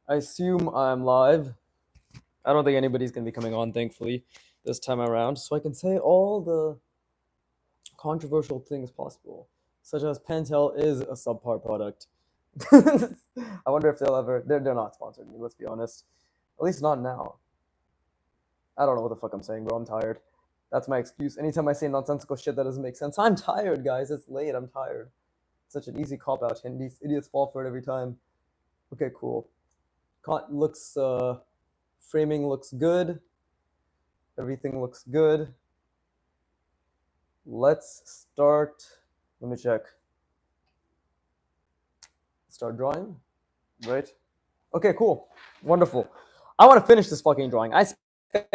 I assume I'm live. I don't think anybody's gonna be coming on, thankfully, this time around, so I can say all the controversial things possible, such as Pentel is a subpar product. I wonder if they'll ever. They're not sponsoring me. Let's be honest. At least not now. I don't know what the fuck I'm saying, bro. I'm tired. That's my excuse. Anytime I say nonsensical shit that doesn't make sense, I'm tired, guys. It's late. I'm tired. It's such an easy cop out, and these idiots fall for it every time. Okay, cool. Looks framing looks good. Everything looks good. Let's start. Let me check. Start drawing. Right? Okay, cool. Wonderful. I want to finish this fucking drawing. I spent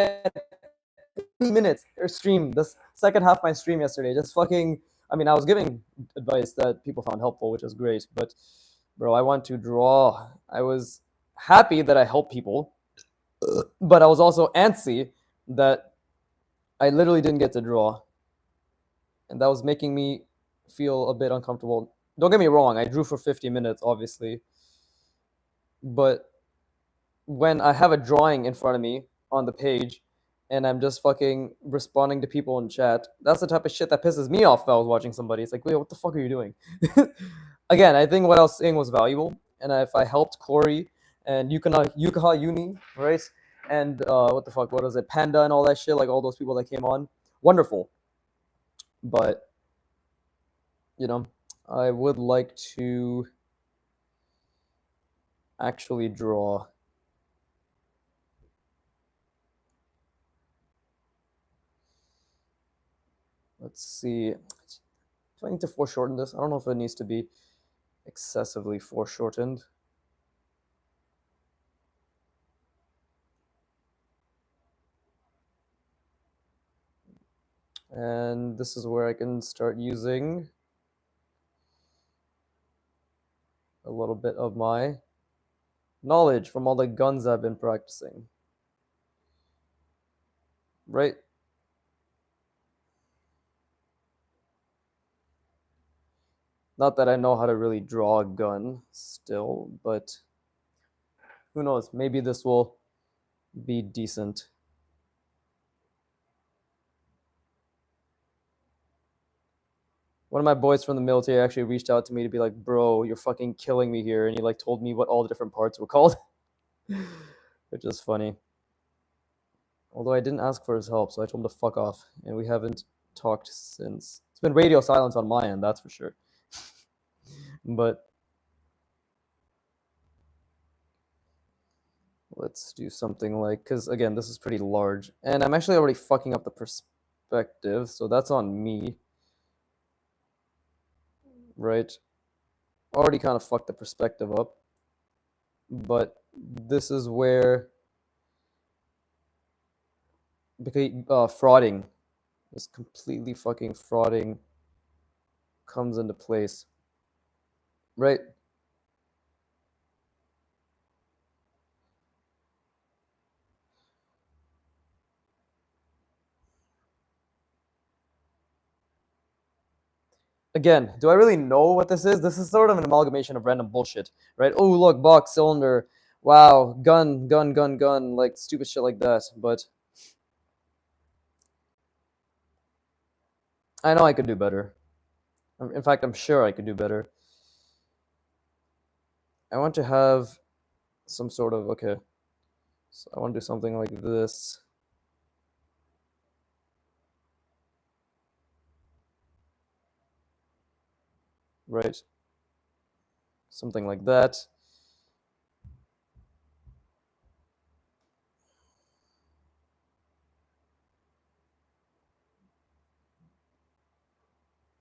3 minutes or stream this second half of my stream yesterday. Just fucking. I mean, I was giving advice that people found helpful, which is great. But, bro, I want to draw. I was happy that I helped people, but I was also antsy that I literally didn't get to draw. And that was making me feel a bit uncomfortable. Don't get me wrong, I drew for 50 minutes, obviously. But when I have a drawing in front of me on the page and I'm just fucking responding to people in chat, that's the type of shit that pisses me off if I was watching somebody. It's like, wait, what the fuck are you doing? Again, I think what I was saying was valuable. And if I helped Corey and Yukaha Uni, right? And what the fuck, what was it? Panda and all that shit, like all those people that came on. Wonderful. But, you know, I would like to actually draw. Let's see. Do I need to foreshorten this? I don't know if it needs to be excessively foreshortened. And this is where I can start using a little bit of my knowledge from all the guns I've been practicing. Right? Not that I know how to really draw a gun still, but who knows? Maybe this will be decent. One of my boys from the military actually reached out to me to be like, bro, you're fucking killing me here. And he like told me what all the different parts were called, which is funny. Although I didn't ask for his help, so I told him to fuck off. And we haven't talked since. It's been radio silence on my end, that's for sure. But let's do something like, because again, this is pretty large. And I'm actually already fucking up the perspective, so that's on me. Right? Already kind of fucked the perspective up. But this is where frauding, this completely fucking frauding comes into place. Right? Again, do I really know what this is? This is sort of an amalgamation of random bullshit, right? Oh, look, box, cylinder, wow, gun, like stupid shit like that. But I know I could do better. In fact, I'm sure I could do better. I want to have some sort of, okay, so I want to do something like this. Right? Something like that.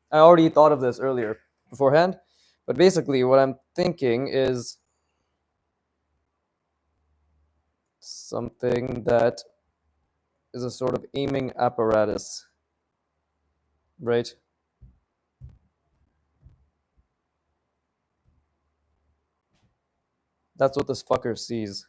I already thought of this earlier beforehand, but basically what I'm thinking is something that is a sort of aiming apparatus, right? That's what this fucker sees.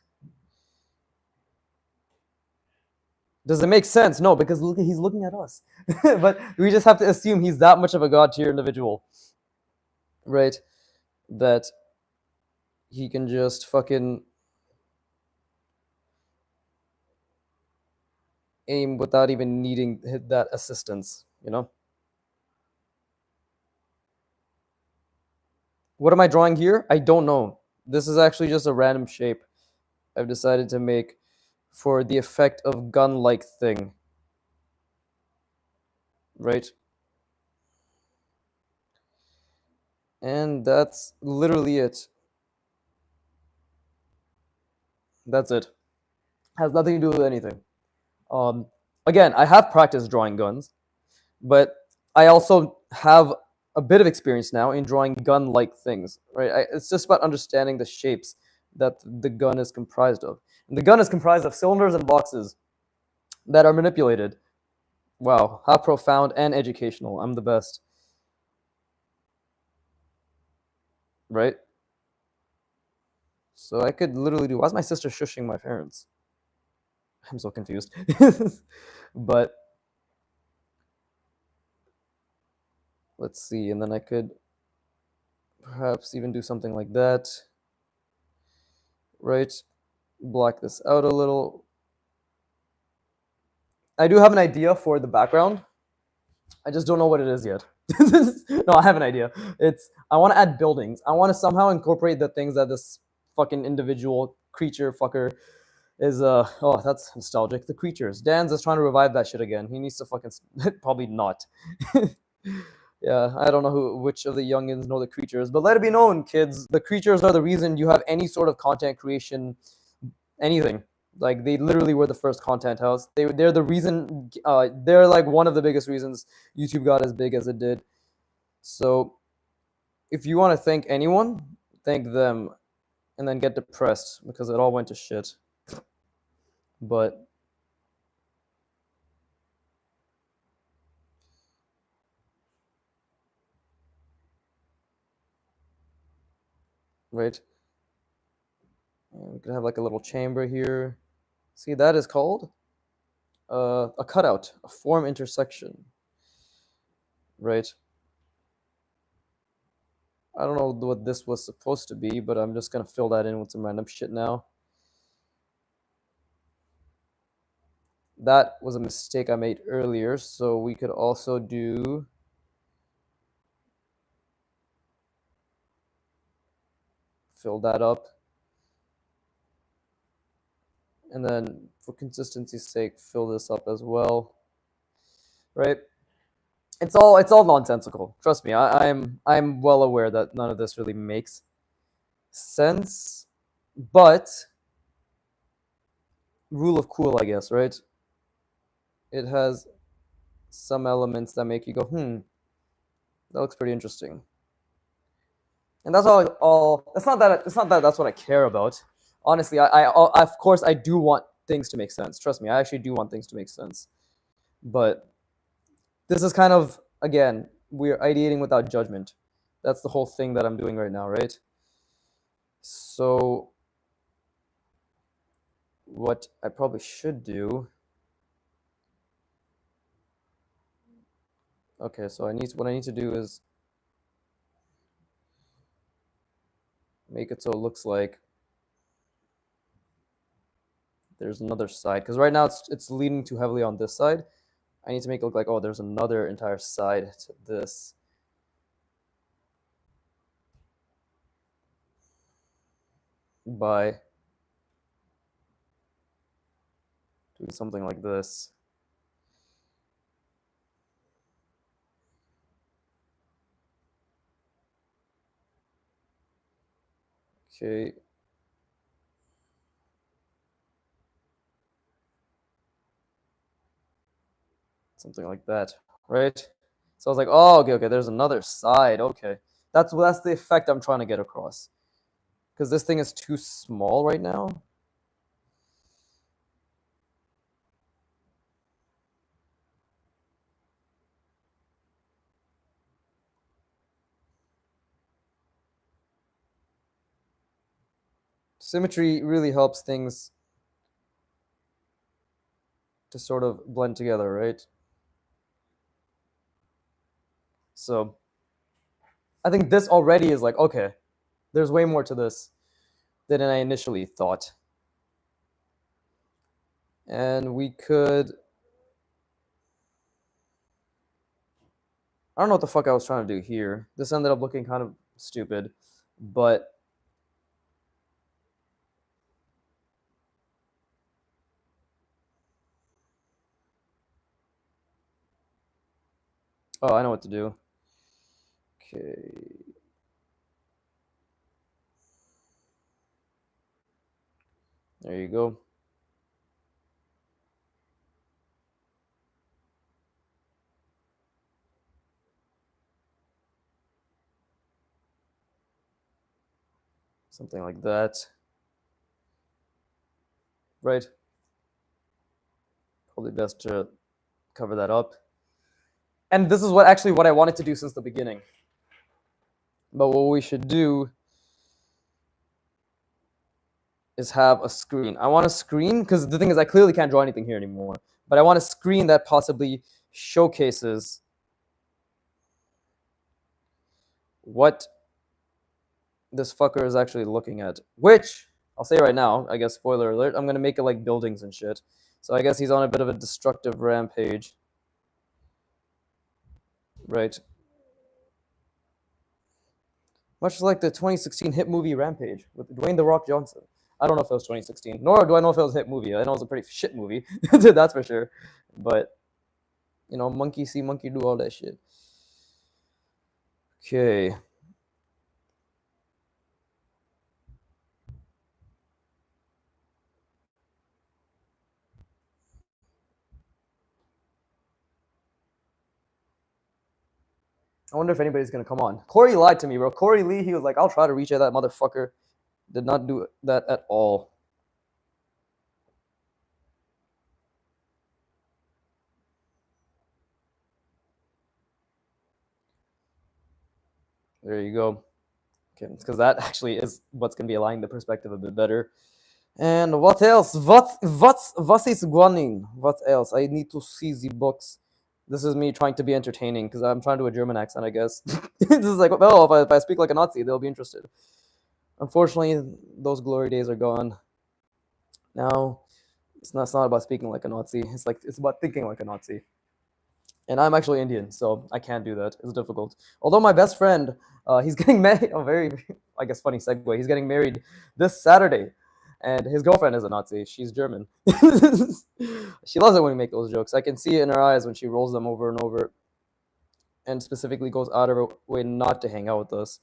Does it make sense? No, because look, he's looking at us. But we just have to assume he's that much of a god tier individual, right? That he can just fucking aim without even needing that assistance, you know? What am I drawing here? I don't know. This is actually just a random shape I've decided to make for the effect of gun-like thing, right? And that's literally it. That's it. Has nothing to do with anything. Um, Again, I have practiced drawing guns, but I also have a bit of experience now in drawing gun-like things, right? It's just about understanding the shapes that the gun is comprised of. And the gun is comprised of cylinders and boxes that are manipulated. Wow, how profound and educational. I'm the best, right? So I could literally do. Why is my sister shushing my parents? I'm so confused. But let's see, and then I could perhaps even do something like that, right? Black this out a little. I do have an idea for the background. I just don't know what it is yet. No, I have an idea. It's I want to add buildings. I want to somehow incorporate the things that this fucking individual creature fucker is oh, that's nostalgic. The creatures. Dan's is trying to revive that shit again. He needs to fucking probably not. Yeah, I don't know which of the youngins know the creatures, but let it be known, kids, the creatures are the reason you have any sort of content creation, anything. Like they literally were the first content house. They're the reason. They're like one of the biggest reasons YouTube got as big as it did. So if you want to thank anyone, thank them, and then get depressed because it all went to shit. But right, and we could have like a little chamber here. See, that is called a cutout, a form intersection. Right. I don't know what this was supposed to be, but I'm just gonna fill that in with some random shit now. That was a mistake I made earlier, so we could also do fill that up. And then for consistency's sake, fill this up as well. Right? It's all nonsensical. Trust me, I'm well aware that none of this really makes sense. But rule of cool, I guess, right? It has some elements that make you go, that looks pretty interesting. And that's all it's not that that's what I care about. Honestly, I of course I do want things to make sense. Trust me, I actually do want things to make sense. But this is kind of, again, we're ideating without judgment. That's the whole thing that I'm doing right now, right? So what I probably should do, okay, so what I need to do is make it so it looks like there's another side, because right now it's leaning too heavily on this side. I need to make it look like, oh, there's another entire side to this. By doing something like this. Okay. Something like that, right? So I was like, oh, okay, there's another side. Okay. That's the effect I'm trying to get across. Because this thing is too small right now. Symmetry really helps things to sort of blend together, right? So I think this already is like, okay, there's way more to this than I initially thought. And we could I don't know what the fuck I was trying to do here. This ended up looking kind of stupid, but oh, I know what to do. Okay. There you go. Something like that. Right. Probably best to cover that up. And this is what I wanted to do since the beginning. But what we should do is have a screen. I want a screen because the thing is I clearly can't draw anything here anymore. But I want a screen that possibly showcases what this fucker is actually looking at. Which, I'll say right now, I guess spoiler alert, I'm going to make it like buildings and shit. So I guess he's on a bit of a destructive rampage. Right. Much like the 2016 hit movie Rampage with Dwayne The Rock Johnson. I don't know if it was 2016, nor do I know if it was a hit movie. I know it was a pretty shit movie, that's for sure. But, you know, monkey see, monkey do, all that shit. Okay. I wonder if anybody's gonna come on. Corey lied to me, bro. Corey Lee, he was like, I'll try to reach out that motherfucker. Did not do that at all. There you go. Okay, because that actually is what's gonna be aligning the perspective a bit better. And what else? What is going? What else? I need to see the books. This is me trying to be entertaining because I'm trying to do a German accent, I guess. This is like, well, if I speak like a Nazi, they'll be interested. Unfortunately, those glory days are gone. Now, it's not about speaking like a Nazi. It's about thinking like a Nazi. And I'm actually Indian, so I can't do that. It's difficult. Although my best friend, he's getting married. A very, I guess, funny segue. He's getting married this Saturday, and his girlfriend is a Nazi. She's German. She loves it when we make those jokes. I can see it in her eyes when she rolls them over and over, and specifically goes out of her way not to hang out with us.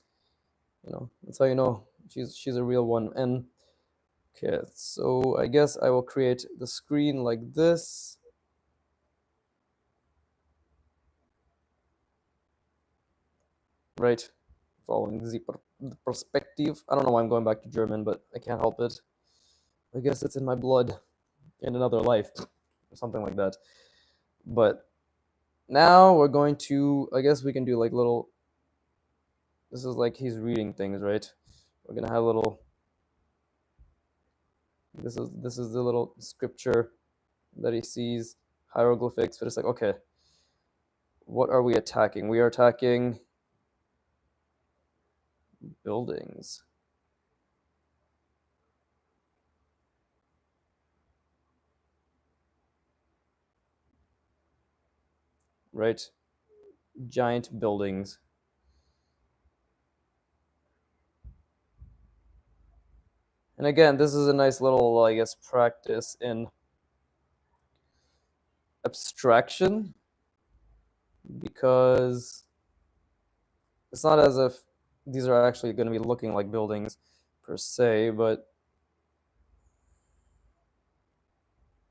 You know, that's how you know she's a real one. And okay, so I guess I will create the screen like this. Right, following the perspective. I don't know why I'm going back to German, but I can't help it. I guess it's in my blood in another life or something like that. But now we're going to, I guess we can do like little, this is like he's reading things, right? We're gonna have a little, this is the little scripture that he sees, hieroglyphics, but it's like, okay, what are we attacking? We are attacking buildings. Right? Giant buildings. And again, this is a nice little, I guess, practice in abstraction, because it's not as if these are actually going to be looking like buildings per se, but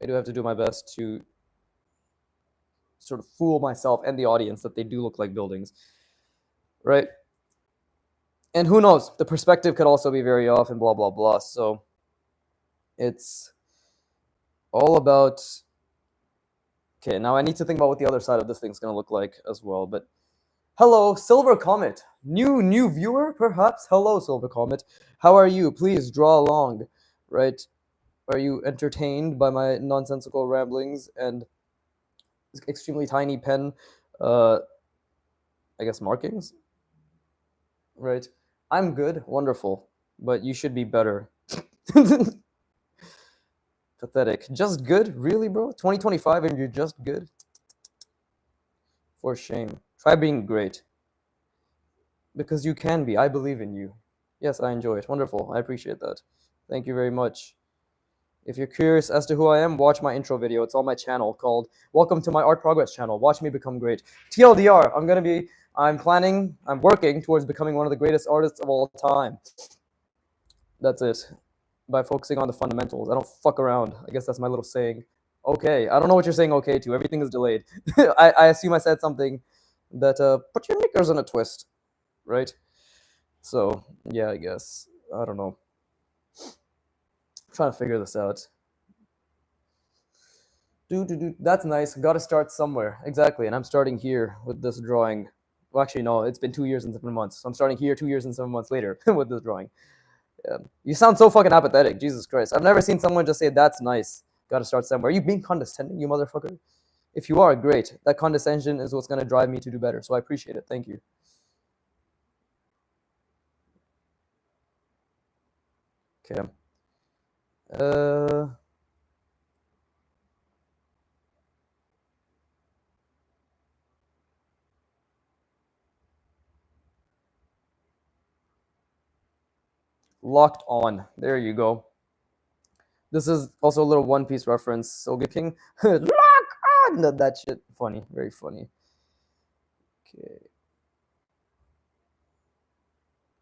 I do have to do my best to sort of fool myself and the audience that they do look like buildings, right? And who knows, the perspective could also be very off and blah, blah, blah. So it's all about, okay, now I need to think about what the other side of this thing's going to look like as well. But hello, Silver Comet. New viewer, perhaps? Hello, Silver Comet. How are you? Please draw along, right? Are you entertained by my nonsensical ramblings and extremely tiny pen, I guess, markings? Right? I'm good, wonderful, but you should be better. Pathetic. Just good? Really, bro? 2025 and you're just good? For shame. Try being great. Because you can be. I believe in you. Yes, I enjoy it. Wonderful. I appreciate that. Thank you very much. If you're curious as to who I am, watch my intro video. It's on my channel called Welcome to my Art Progress channel. Watch me become great. TLDR, I'm working towards becoming one of the greatest artists of all time. That's it. By focusing on the fundamentals. I don't fuck around. I guess that's my little saying. Okay. I don't know what you're saying okay to. Everything is delayed. I assume I said something that, put your knickers in a twist, right? So, yeah, I guess. I don't know. I'm trying to figure this out. That's nice. Got to start somewhere. Exactly. And I'm starting here with this drawing. Well, actually, no, it's been 2 years and 7 months. So I'm starting here 2 years and 7 months later with this drawing. Yeah. You sound so fucking apathetic. Jesus Christ. I've never seen someone just say, that's nice. Got to start somewhere. Are you being condescending, you motherfucker? If you are, great. That condescension is what's going to drive me to do better. So I appreciate it. Thank you. Okay. Locked on. There you go. This is also a little One Piece reference. Soga King. Lock on! That shit. Funny. Very funny. Okay.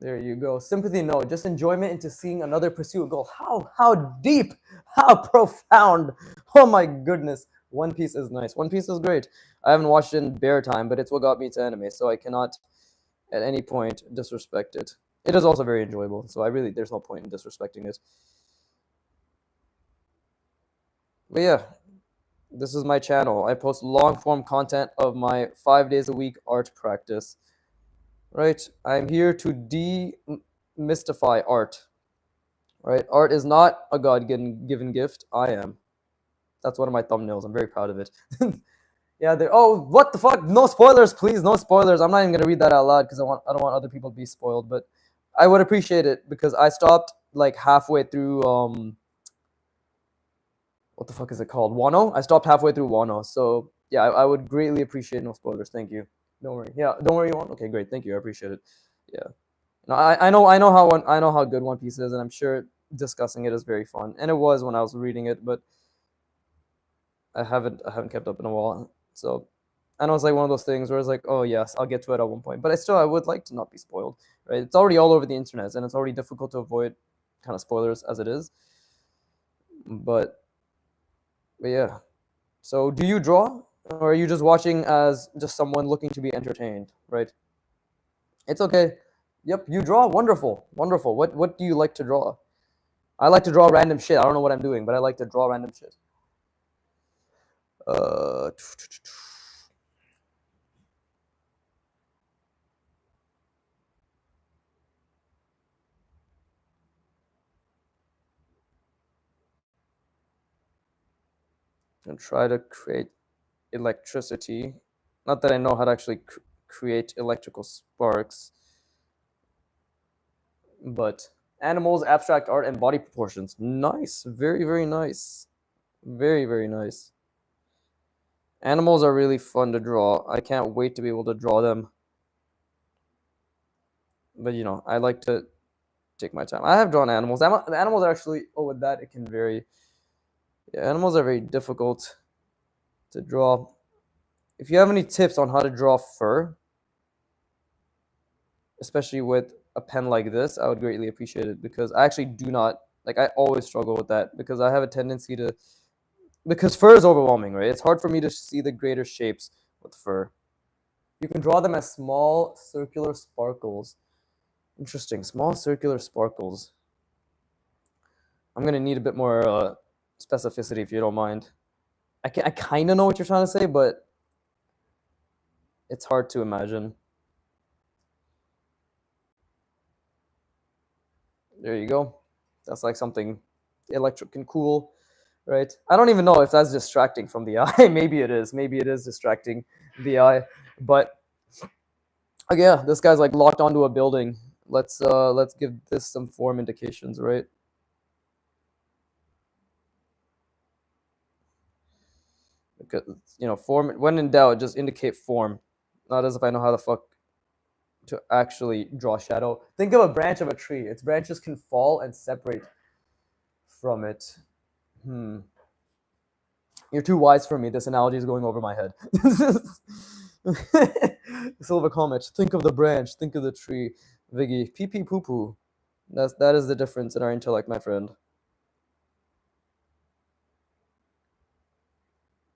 There you go. Sympathy, no. Just enjoyment into seeing another pursue a goal. How deep, how profound. Oh my goodness. One Piece is nice. One Piece is great. I haven't watched it in bare time, but it's what got me to anime, so I cannot at any point disrespect it. It is also very enjoyable, so there's no point in disrespecting it. But yeah, this is my channel. I post long form content of my 5 days a week art practice. Right? I'm here to demystify art. Right? Art is not a God-given gift. I am. That's one of my thumbnails. I'm very proud of it. Yeah, oh, what the fuck? No spoilers, please. No spoilers. I'm not even gonna read that out loud because I don't want other people to be spoiled, but I would appreciate it because I stopped like halfway through what the fuck is it called? Wano? I stopped halfway through Wano. So yeah, I would greatly appreciate no spoilers. Thank you. Don't worry. Yeah, don't worry. You want? Okay, great. Thank you. I appreciate it. Yeah. No, I know how good One Piece is, and I'm sure discussing it is very fun. And it was when I was reading it, but I haven't kept up in a while. So I know it's like one of those things where it's like, oh yes, I'll get to it at one point. But I would like to not be spoiled. Right? It's already all over the internet, and it's already difficult to avoid kind of spoilers as it is. But yeah. So do you draw? Or are you just watching as just someone looking to be entertained, right? It's okay. Yep, you draw. Wonderful, wonderful. What do you like to draw? I like to draw random shit. I don't know what I'm doing, but I like to draw random shit. And try to create electricity. Not that I know how to actually create electrical sparks, but animals, abstract art, and body proportions. Nice, very, very nice, very, very nice. Animals are really fun to draw. I can't wait to be able to draw them. But you know, I like to take my time. I have drawn animals. The animals are actually, oh, with that, it can vary. Yeah, animals are very difficult to draw. If you have any tips on how to draw fur, especially with a pen like this, I would greatly appreciate it because I actually do not, like, I always struggle with that because I have a tendency to, because fur is overwhelming, right? It's hard for me to see the greater shapes with fur. You can draw them as small circular sparkles. Interesting, small circular sparkles. I'm gonna need a bit more specificity if you don't mind. I kind of know what you're trying to say, but it's hard to imagine. There you go. That's like something electric and cool, right? I don't even know if that's distracting from the eye. Maybe it is. Maybe it is distracting the eye. But okay, yeah, this guy's like locked onto a building. Let's give this some form indications, right? Because, you know, form, when in doubt, just indicate form. Not as if I know how the fuck to actually draw shadow. Think of a branch of a tree. Its branches can fall and separate from it. You're too wise for me. This analogy is going over my head. Silver Comet. Think of the branch. Think of the tree. Viggy. Pee pee poo poo. That is the difference in our intellect, my friend.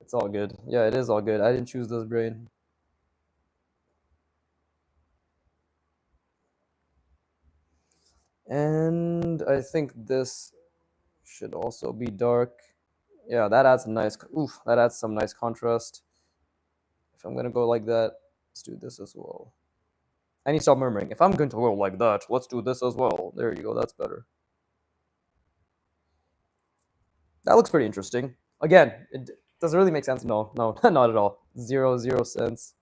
It's all good. Yeah, it is all good. I didn't choose this brain. And I think this should also be dark. Yeah, that adds some nice contrast. If I'm gonna go like that, let's do this as well. I need to stop murmuring. If I'm going to go like that, let's do this as well. There you go, that's better. That looks pretty interesting. Again, does it really make sense? No, not at all. Zero sense.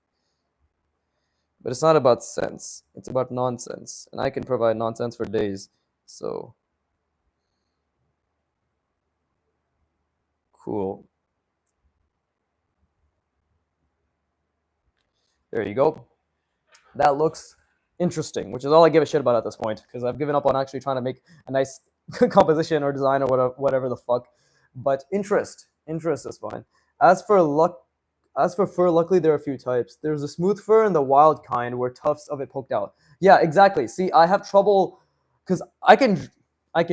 But it's not about sense. It's about nonsense. And I can provide nonsense for days. So, cool. There you go. That looks interesting, which is all I give a shit about at this point, because I've given up on actually trying to make a nice composition or design or whatever the fuck. But interest is fine. As for fur, luckily there are a few types. There's a smooth fur and the wild kind where tufts of it poked out. Yeah, exactly. See, I have trouble because I can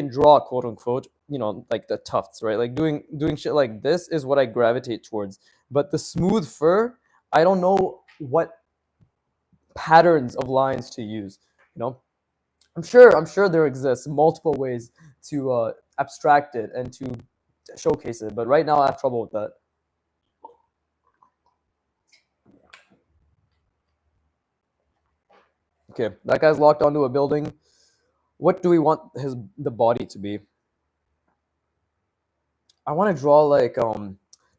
draw, quote unquote, like the tufts, right? Like doing shit like this is what I gravitate towards. But the smooth fur, I don't know what patterns of lines to use. I'm sure there exists multiple ways to abstract it and to showcase it, but right now I have trouble with that. Okay, that guy's locked onto a building. What do we want the body to be? I want to draw like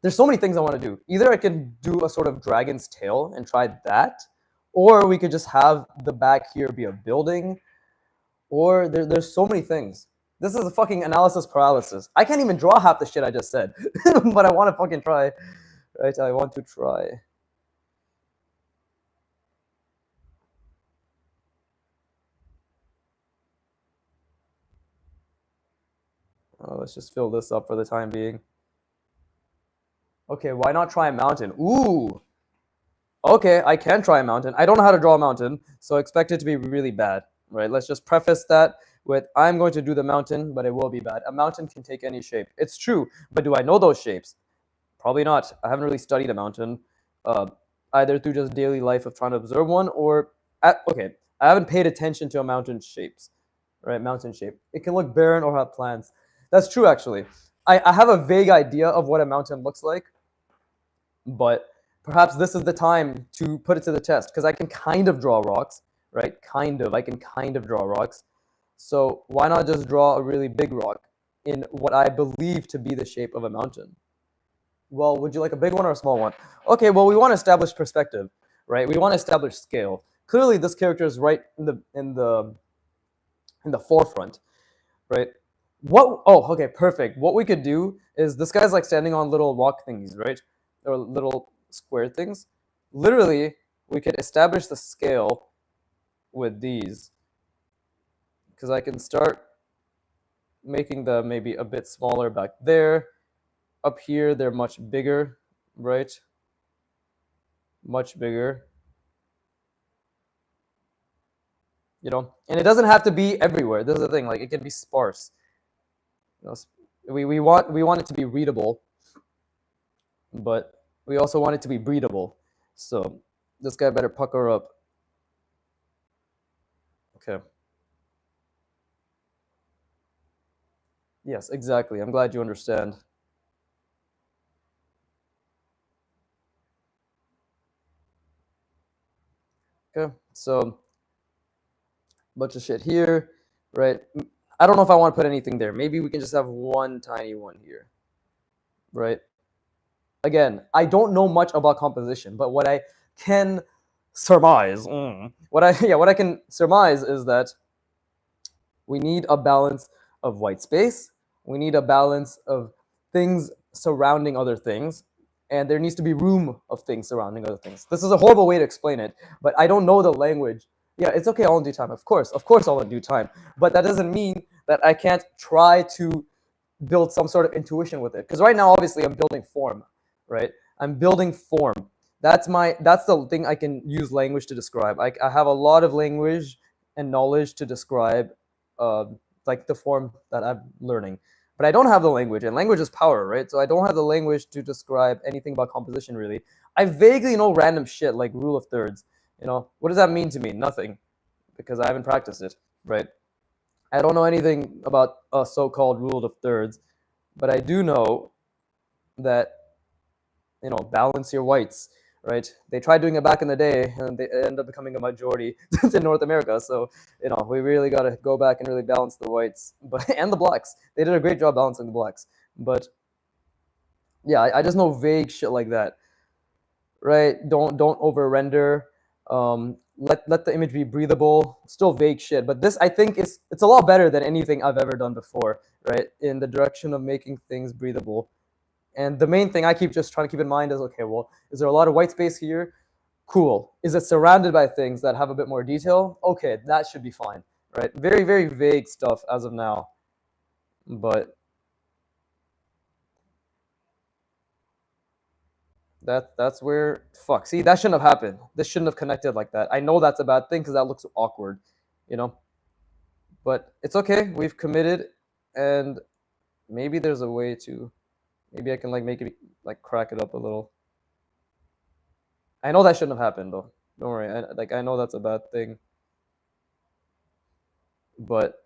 there's so many things I want to do. Either I can do a sort of dragon's tail and try that, or we could just have the back here be a building, or there's so many things. This is a fucking analysis paralysis. I can't even draw half the shit I just said, but I want to fucking try. Right, I want to try. Let's just fill this up for the time being. Okay, why not try a mountain? Ooh. Okay, I can try a mountain. I don't know how to draw a mountain, so expect it to be really bad, right? Let's just preface that with I'm going to do the mountain, but it will be bad. A mountain can take any shape. It's true, but do I know those shapes? Probably not. I haven't really studied a mountain, either through just daily life of trying to observe one, or okay, I haven't paid attention to a mountain shapes, right? Mountain shape. It can look barren or have plants. That's true, actually. I have a vague idea of what a mountain looks like, but perhaps this is the time to put it to the test, because I can kind of draw rocks, right? I can kind of draw rocks. So why not just draw a really big rock in what I believe to be the shape of a mountain? Well, would you like a big one or a small one? Okay, well, we want to establish perspective, right? We want to establish scale. Clearly, this character is right in the forefront, right? Okay, perfect. What we could do is this guy's like standing on little rock thingies, right? Or little square things. Literally, we could establish the scale with these, because I can start making them maybe a bit smaller back there. Up here, they're much bigger, right? Much bigger. And it doesn't have to be everywhere. This is the thing, like it can be sparse. We want it to be readable, but we also want it to be breedable. So this guy better pucker up. Okay. Yes, exactly. I'm glad you understand. Okay, so bunch of shit here, right? I don't know if I want to put anything there. Maybe we can just have one tiny one here, right? Again, I don't know much about composition, but what I can surmise, what I can surmise is that we need a balance of white space. We need a balance of things surrounding other things, and there needs to be room of things surrounding other things. This is a horrible way to explain it, but I don't know the language. Yeah, it's okay, all in due time. Of course, all in due time. But that doesn't mean that I can't try to build some sort of intuition with it. Because right now, obviously, I'm building form, right? I'm building form. That's the thing I can use language to describe. I have a lot of language and knowledge to describe, uh, like the form that I'm learning. But I don't have the language, and language is power, right? So I don't have the language to describe anything about composition, really. I vaguely know random shit like rule of thirds. What does that mean to me? Nothing, because I haven't practiced it, right? I don't know anything about a so-called rule of thirds, but I do know that, balance your whites, right? They tried doing it back in the day, and they end up becoming a majority in North America. So, we really got to go back and really balance the whites, and the blacks. They did a great job balancing the blacks. But yeah, I just know vague shit like that, right? Don't over render. Let the image be breathable. Still vague shit, but this, I think, it's a lot better than anything I've ever done before, right? In the direction of making things breathable. And the main thing I keep just trying to keep in mind is, okay, well, is there a lot of white space here? Cool. Is it surrounded by things that have a bit more detail? Okay, that should be fine, right? Very, very vague stuff as of now. But that's where, fuck. See, that shouldn't have happened. This shouldn't have connected like that. I know that's a bad thing because that looks awkward, But it's okay. We've committed, and maybe there's a way to. Maybe I can make it crack it up a little. I know that shouldn't have happened though. Don't worry. I know that's a bad thing. But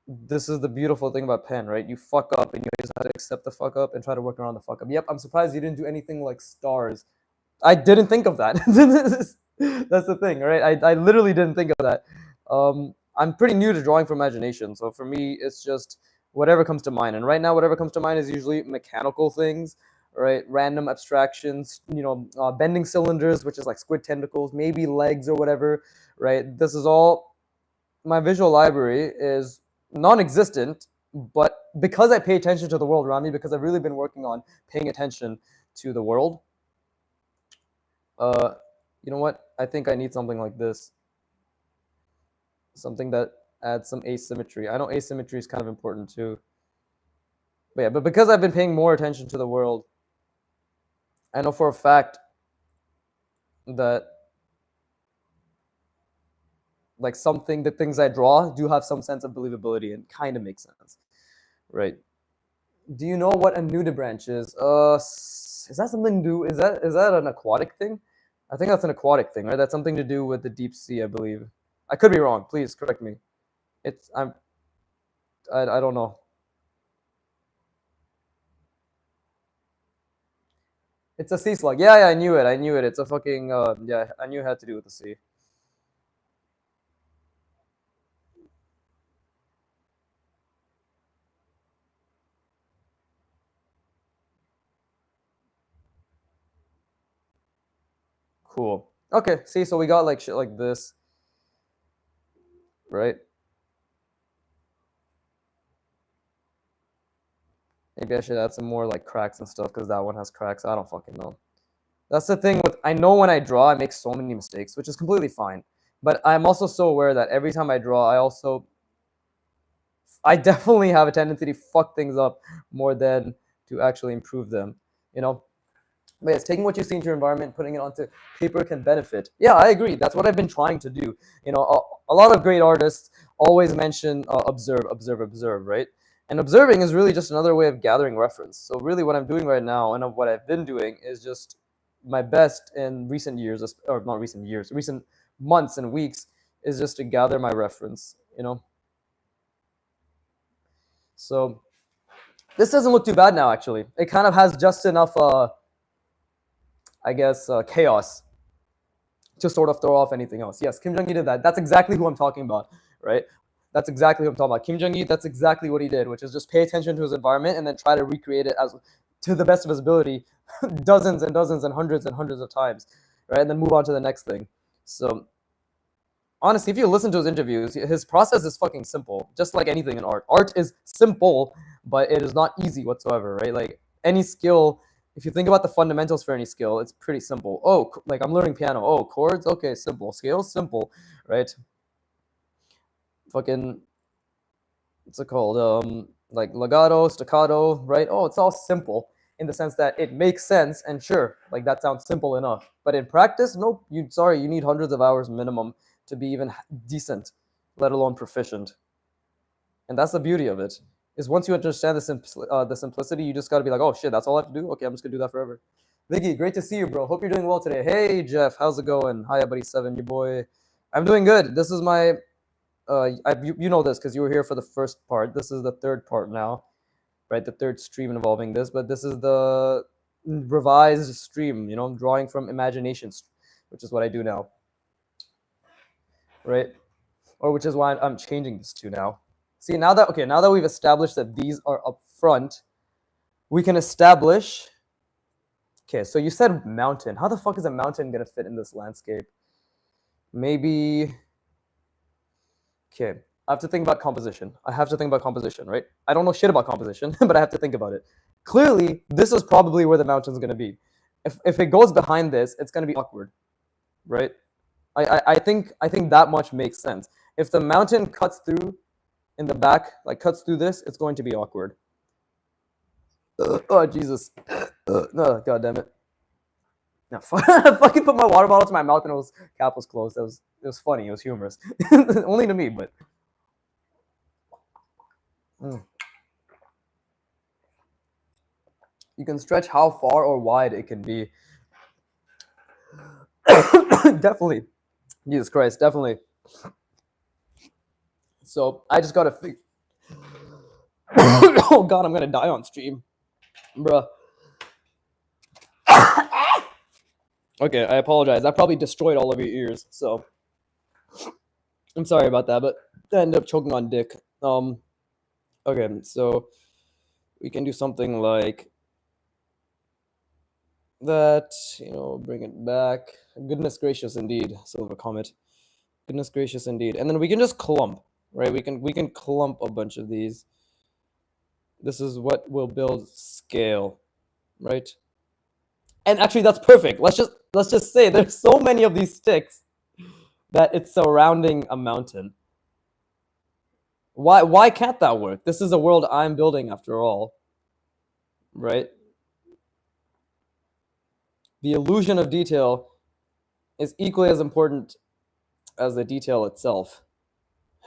this is the beautiful thing about pen, right? You fuck up and you just have to accept the fuck up and try to work around the fuck up. Yep, I'm surprised you didn't do anything like stars. I didn't think of that. That's the thing, right? I literally didn't think of that. I'm pretty new to drawing from imagination, so for me, it's just whatever comes to mind. And right now, whatever comes to mind is usually mechanical things, right? Random abstractions, bending cylinders, which is like squid tentacles, maybe legs or whatever, right? This is all, my visual library is non-existent, but because I pay attention to the world around me, because I've really been working on paying attention to the world, you know what? I think I need something like this. Something that adds some asymmetry. I know asymmetry is kind of important too. But yeah, but because I've been paying more attention to the world, I know for a fact that the things I draw do have some sense of believability and kind of make sense, right? Do you know what a nudibranch is? Is that something to do? Is that an aquatic thing? I think that's an aquatic thing, right? That's something to do with the deep sea, I believe. I could be wrong. Please correct me. I don't know. It's a sea slug. Yeah, I knew it. It's a fucking yeah. I knew it had to do with the sea. Cool. Okay. See, so we got shit like this, right? Maybe I should add some more cracks and stuff because that one has cracks. I don't fucking know. That's the thing with, I know when I draw, I make so many mistakes, which is completely fine. But I'm also so aware that every time I draw, I definitely have a tendency to fuck things up more than to actually improve them, But yes, taking what you see into your environment, putting it onto paper can benefit. Yeah, I agree. That's what I've been trying to do. A lot of great artists always mention observe, observe, observe, right? And observing is really just another way of gathering reference. So really what I'm doing right now and what I've been doing is just my best in recent years, or not recent years, recent months and weeks, is just to gather my reference, So this doesn't look too bad now, actually. It kind of has just enough, I guess, chaos to sort of throw off anything else. Yes, Kim Jong-il did that. That's exactly who I'm talking about, right? That's exactly who I'm talking about. Kim Jong-il, that's exactly what he did, which is just pay attention to his environment and then try to recreate it as to the best of his ability dozens and dozens and hundreds of times, right? And then move on to the next thing. So honestly, if you listen to his interviews, his process is fucking simple, just like anything in art. Art is simple, but it is not easy whatsoever, right? Like any skill If you think about the fundamentals for any skill, it's pretty simple. Oh, like I'm learning piano. Oh, chords, okay, simple. Scales, simple, right? Fucking, what's it called? Like legato, staccato, right? Oh, it's all simple in the sense that it makes sense, and sure, like that sounds simple enough. But in practice, nope. You need hundreds of hours minimum to be even decent, let alone proficient. And that's the beauty of it. Is once you understand the simplicity, you just got to be like, oh shit, that's all I have to do. Okay, I'm just gonna do that forever. Viggy, great to see you, bro. Hope you're doing well today. Hey, Jeff, how's it going? Hi, buddy Seven, your boy. I'm doing good. This is my, you know this because you were here for the first part. This is the third part now, right? The third stream involving this, but this is the revised stream. You know, drawing from imagination, which is what I do now, right? Or which is why I'm changing this to now. See, now that we've established that these are up front, we can establish. Okay, so you said mountain. How the fuck is a mountain gonna fit in this landscape? Maybe. Okay, I have to think about composition. Right? I don't know shit about composition, but I have to think about it. Clearly, this is probably where the mountain's gonna be. If it goes behind this, it's gonna be awkward, right? I think that much makes sense. If the mountain cuts through in the back, like cuts through this, it's going to be awkward. Oh Jesus! No, God damn it! No, I fucking put my water bottle to my mouth and it was cap was closed. It was funny. It was humorous, only to me, but. You can stretch how far or wide it can be. Definitely, Jesus Christ, definitely. So I just gotta figure. Oh God, I'm gonna die on stream, bruh. Okay, I apologize. I probably destroyed all of your ears, so I'm sorry about that. But I ended up choking on dick. Okay, so we can do something like that. You know, bring it back. Goodness gracious, indeed, Silver Comet. Goodness gracious, indeed. And then we can just clump, right? We can clump a bunch of these. This is what will build scale, right? And actually, that's perfect. Let's just say there's so many of these sticks that it's surrounding a mountain. Why can't that work? This is a world I'm building after all, right? The illusion of detail is equally as important as the detail itself.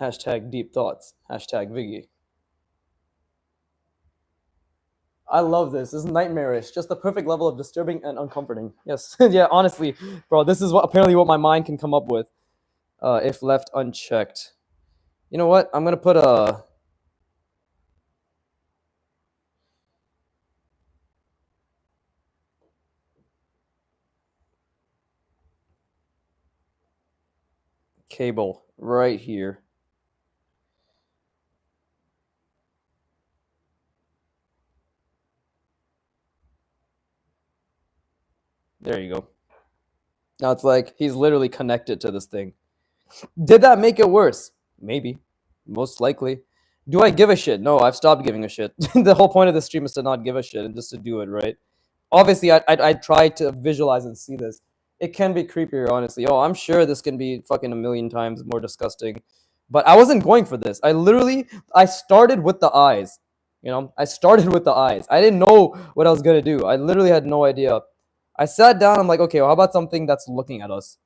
Hashtag deep thoughts. Hashtag Viggy. I love this. This is nightmarish. Just the perfect level of disturbing and uncomforting. Yes. Yeah, honestly, bro, this is apparently what my mind can come up with if left unchecked. You know what? I'm going to put a... cable right here. There you go. Now it's like he's literally connected to this thing. Did that make it worse? Maybe. Most likely. Do I give a shit? No, I've stopped giving a shit. The whole point of the stream is to not give a shit and just to do it, right? Obviously, I try to visualize and see this. It can be creepier, honestly. Oh, I'm sure this can be fucking a million times more disgusting. But I wasn't going for this. I started with the eyes. You know, I started with the eyes. I didn't know what I was going to do. I literally had no idea. I sat down. I'm like, okay, well, how about something that's looking at us?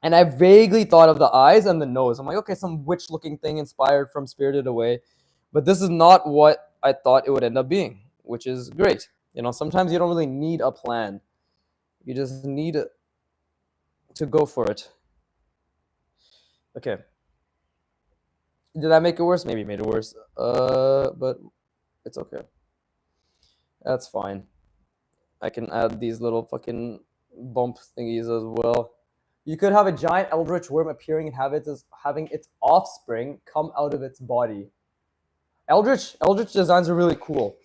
And I vaguely thought of the eyes and the nose. I'm like, okay, some witch-looking thing inspired from Spirited Away. But this is not what I thought it would end up being, which is great. You know, sometimes you don't really need a plan. You just need to go for it. Okay. Did that make it worse? Maybe it made it worse. But it's okay. That's fine. I can add these little fucking bump thingies as well. You could have a giant eldritch worm appearing and having its offspring come out of its body. Eldritch designs are really cool.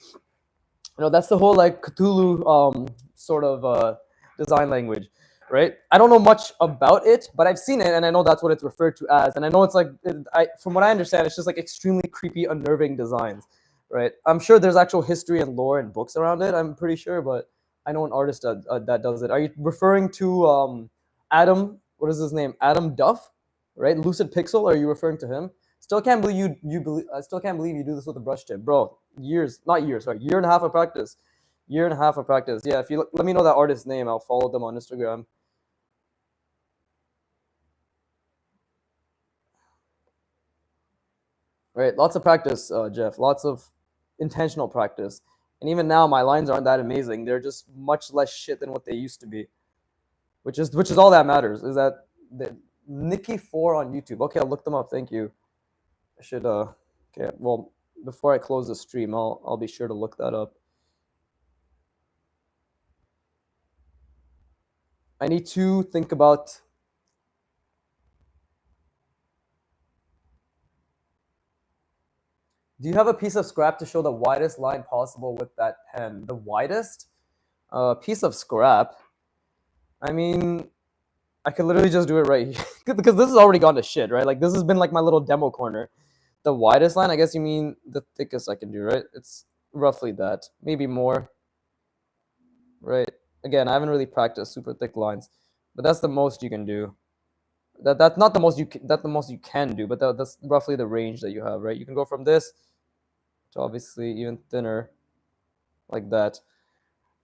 You know, that's the whole like Cthulhu sort of design language, right? I don't know much about it, but I've seen it and I know that's what it's referred to as. And I know it's like, from what I understand, it's just like extremely creepy, unnerving designs, right? I'm sure there's actual history and lore and books around it. I'm pretty sure, but I know an artist that does it. Are you referring to Adam? What is his name? Adam Duff, right? Lucid Pixel. Are you referring to him? Still can't believe you believe. I still can't believe you do this with a brush tip, bro. Years, not years, sorry, year and a half of practice. Year and a half of practice. Yeah, if you let me know that artist's name, I'll follow them on Instagram. Right, lots of practice, Jeff. Lots of intentional practice. And even now, my lines aren't that amazing. They're just much less shit than what they used to be, which is all that matters. Is that the Nikki4 on YouTube? Okay, I'll look them up. Thank you. I should. Okay. Well, before I close the stream, I'll be sure to look that up. I need to think about. Do you have a piece of scrap to show the widest line possible with that pen? The widest piece of scrap? I mean, I could literally just do it right here. Because this has already gone to shit, right? Like, this has been like my little demo corner. The widest line, I guess you mean the thickest I can do, right? It's roughly that. Maybe more, right? Again, I haven't really practiced super thick lines, but that's the most you can do. That's not the most that's the most you can do, but that's roughly the range that you have, right? You can go from this to obviously even thinner, like that.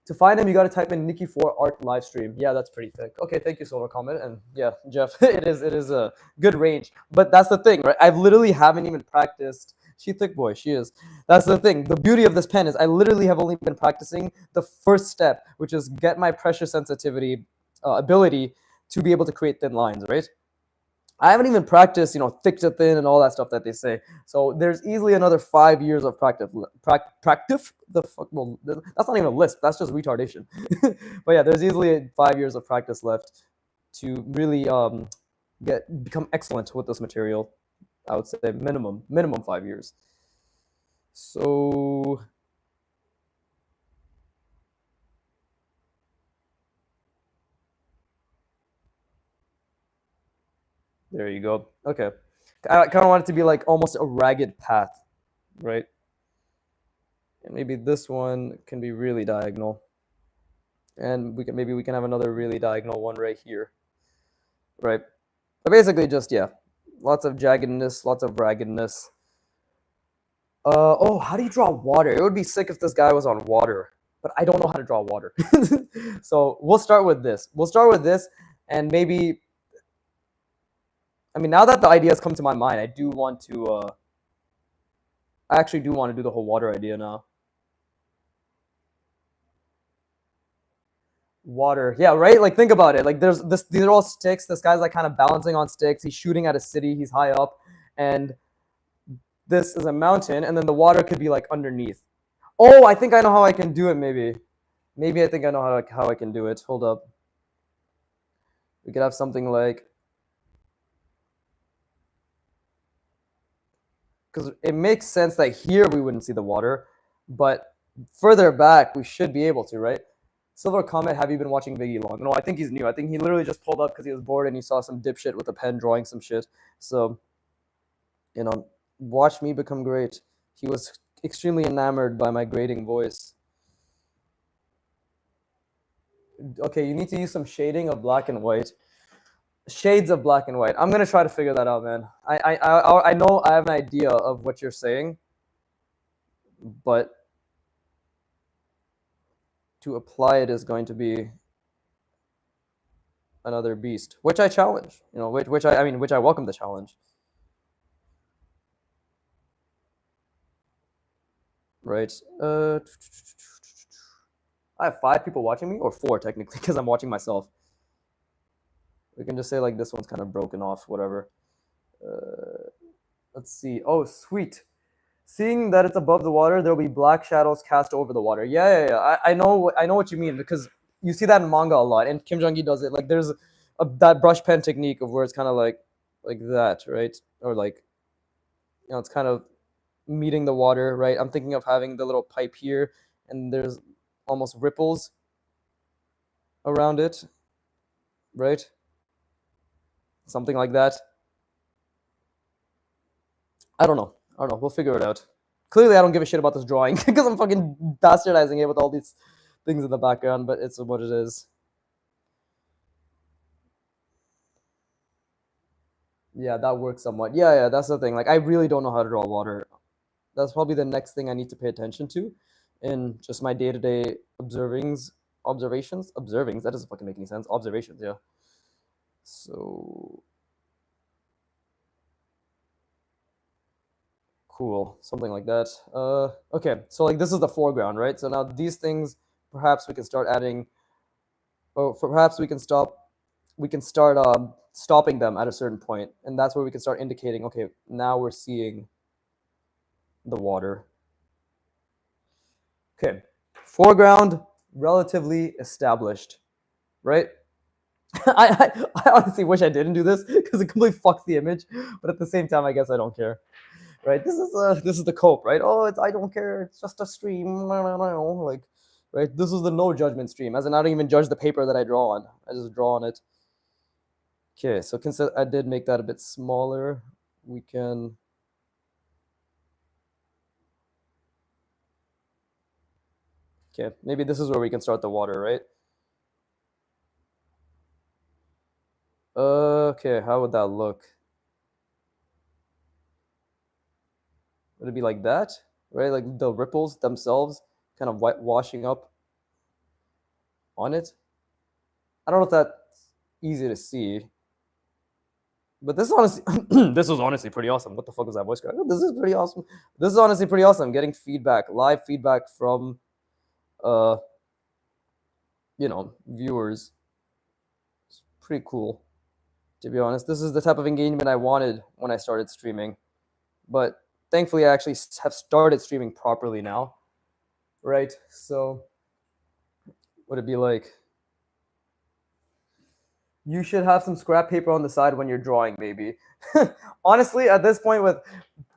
To find him, you got to type in Nikki4 Art Livestream. Yeah, that's pretty thick. Okay, thank you, Solar Comment. And yeah, Jeff, it is a good range. But that's the thing, right? I've literally haven't even practiced. She thick boy, she is. That's the thing. The beauty of this pen is I literally have only been practicing the first step, which is get my pressure sensitivity ability to be able to create thin lines, right? I haven't even practiced, thick to thin and all that stuff that they say. So there's easily another 5 years of practice. Practice? The fuck? Well, that's not even a lisp. That's just retardation. But yeah, there's easily 5 years of practice left to really become excellent with this material. I would say minimum 5 years. So there you go. Okay. I kind of want it to be like almost a ragged path, right? And maybe this one can be really diagonal. And maybe we can have another really diagonal one right here, right? But basically just, yeah, lots of jaggedness, lots of raggedness. Oh, how do you draw water? It would be sick if this guy was on water, but I don't know how to draw water. So we'll start with this. And maybe, I mean, now that the ideas come to my mind, I actually do want to do the whole water idea now. Water, yeah, right? Like, think about it. Like, these are all sticks. This guy's like kind of balancing on sticks. He's shooting at a city. He's high up, and this is a mountain, and then the water could be like underneath. Oh, I think I know how I can do it. Maybe I think I know how I can do it. Hold up. We could have something like, because it makes sense that here we wouldn't see the water, but further back we should be able to, right? Silver comment, have you been watching Biggie long? No, I think he's new. I think he literally just pulled up because he was bored and he saw some dipshit with a pen drawing some shit. So, watch me become great. He was extremely enamored by my grating voice. Okay, you need to use some shading of black and white. Shades of black and white. I'm gonna try to figure that out, man. I know I have an idea of what you're saying, but to apply it is going to be another beast, which I challenge. Which I welcome the challenge. Right. I have 5 people watching me, or 4 technically, because I'm watching myself. We can just say like this one's kind of broken off, whatever. Let's see. Oh, sweet. Seeing that it's above the water, there'll be black shadows cast over the water. Yeah. I know what you mean, because you see that in manga a lot, and Kim Jong-gi does it. Like, there's that brush pen technique of where it's kind of like that, right? Or like, it's kind of meeting the water, right? I'm thinking of having the little pipe here, and there's almost ripples around it, right? Something like that. I don't know. We'll figure it out. Clearly, I don't give a shit about this drawing because I'm fucking bastardizing it with all these things in the background, but it's what it is. Yeah, that works somewhat. Yeah, that's the thing. Like, I really don't know how to draw water. That's probably the next thing I need to pay attention to in just my day-to-day observings. That doesn't fucking make any sense. Observations, yeah. So cool, something like that. Okay, so like this is the foreground, right? So now these things, perhaps we can start adding. Oh, perhaps we can stop. We can start stopping them at a certain point, and that's where we can start indicating. Okay, now we're seeing the water. Okay, foreground relatively established, right? I honestly wish I didn't do this because it completely fucks the image, but at the same time, I guess I don't care, right? This is the cope, right? Oh, I don't care. It's just a stream, like, right? This is the no judgment stream, as in I don't even judge the paper that I draw on. I just draw on it. Okay, so I did make that a bit smaller. We can. Okay, maybe this is where we can start the water, right? Okay, how would that look? Would it be like that, right? Like the ripples themselves kind of washing up on it. I don't know if that's easy to see, but this is honestly, this was honestly pretty awesome. What the fuck was that voice crack? This is pretty awesome. This is honestly pretty awesome. Getting feedback, live feedback from, uh, viewers. It's pretty cool. To be honest, this is the type of engagement I wanted when I started streaming, but thankfully I actually have started streaming properly now, right? So, would it be like? You should have some scrap paper on the side when you're drawing, maybe. Honestly, at this point,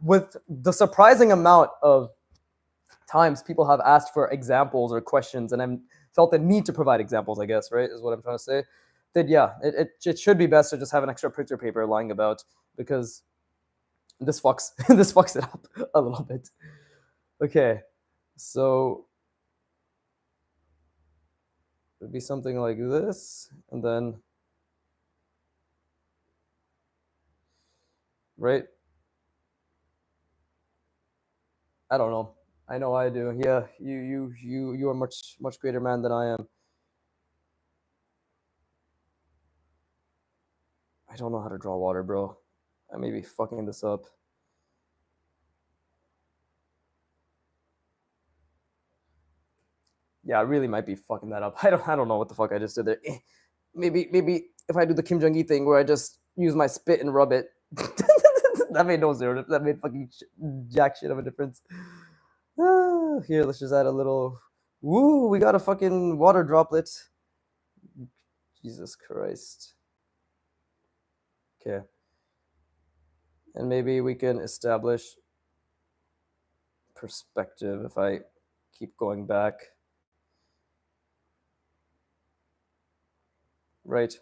with the surprising amount of times people have asked for examples or questions, and I'm felt the need to provide examples, I guess, right, is what I'm trying to say. That yeah, it should be best to just have an extra picture paper lying about, because this fucks this fucks it up a little bit. Okay, so it'd be something like this, and then right. I don't know. I know I do. Yeah, you are much greater man than I am. I don't know how to draw water, bro. I may be fucking this up. Yeah, I really might be fucking that up. I don't know what the fuck I just did there. Maybe if I do the Kim Jong Il thing where I just use my spit and rub it. That made no zero. That made fucking jack shit of a difference. Here, let's just add a little. Woo, we got a fucking water droplet. Jesus Christ. Okay. And maybe we can establish perspective if I keep going back. Right.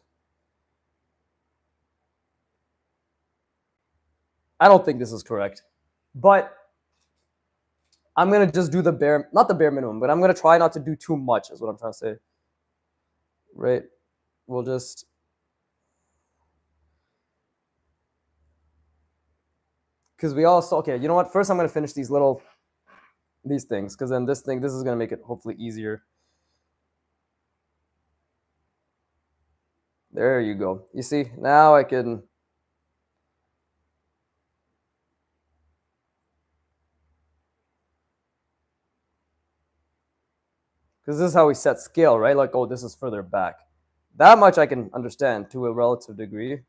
I don't think this is correct, but I'm gonna just do not the bare minimum, but I'm gonna try not to do too much, is what I'm trying to say. Right. We'll just. Because we all saw. Okay, you know what? First, I'm gonna finish these things, because then this is gonna make it hopefully easier. There you go. You see, now I can. Because this is how we set scale, right? Like, oh, this is further back. That much I can understand to a relative degree.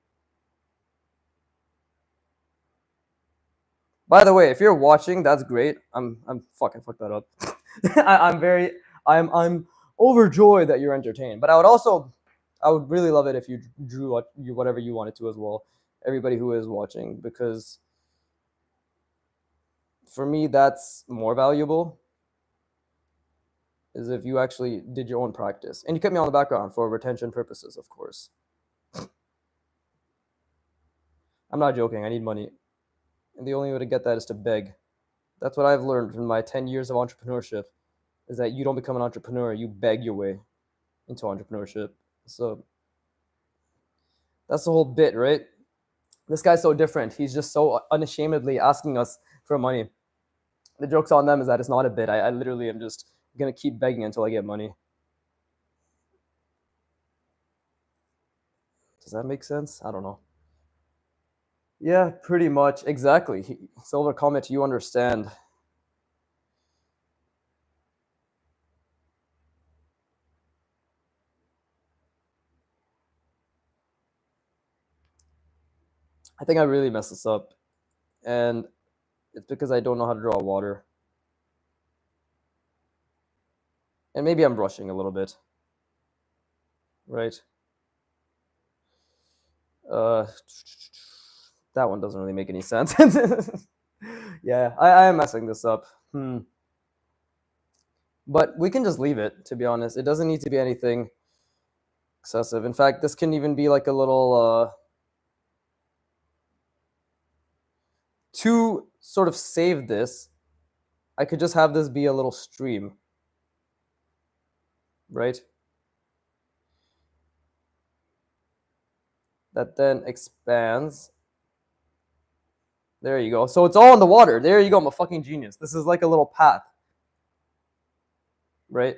By the way, if you're watching, that's great. I'm fucking fucked that up. I'm overjoyed that you're entertained. But I would really love it if you drew whatever you wanted to as well. Everybody who is watching, because for me that's more valuable. Is if you actually did your own practice and you kept me on the background for retention purposes, of course. I'm not joking. I need money, and the only way to get that is to beg. That's what I've learned in my 10 years of entrepreneurship, is that you don't become an entrepreneur, you beg your way into entrepreneurship. So that's the whole bit, right? This guy's so different. He's just so unashamedly asking us for money. The joke's on them is that it's not a bit. I literally am just gonna keep begging until I get money. Does that make sense? I don't know. Yeah, pretty much. Exactly. Silver comment, you understand. I think I really messed this up. And it's because I don't know how to draw water. And maybe I'm brushing a little bit. Right? Uh, that one doesn't really make any sense. Yeah, I am messing this up. But we can just leave it, to be honest. It doesn't need to be anything excessive. In fact, this can even be like a little, to sort of save this, I could just have this be a little stream, right? That then expands. There you go. So it's all in the water. There you go. I'm a fucking genius. This is like a little path, right?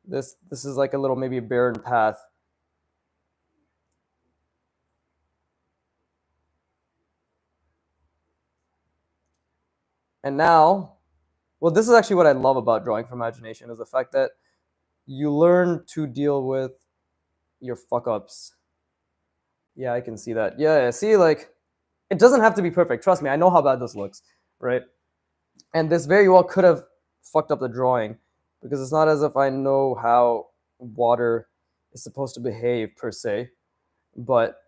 This is like a little maybe a barren path. And now, well, this is actually what I love about drawing from imagination, is the fact that you learn to deal with your fuck ups. Yeah, I can see that. Yeah, see, like, it doesn't have to be perfect. Trust me, I know how bad this looks, right? And this very well could have fucked up the drawing, because it's not as if I know how water is supposed to behave per se, but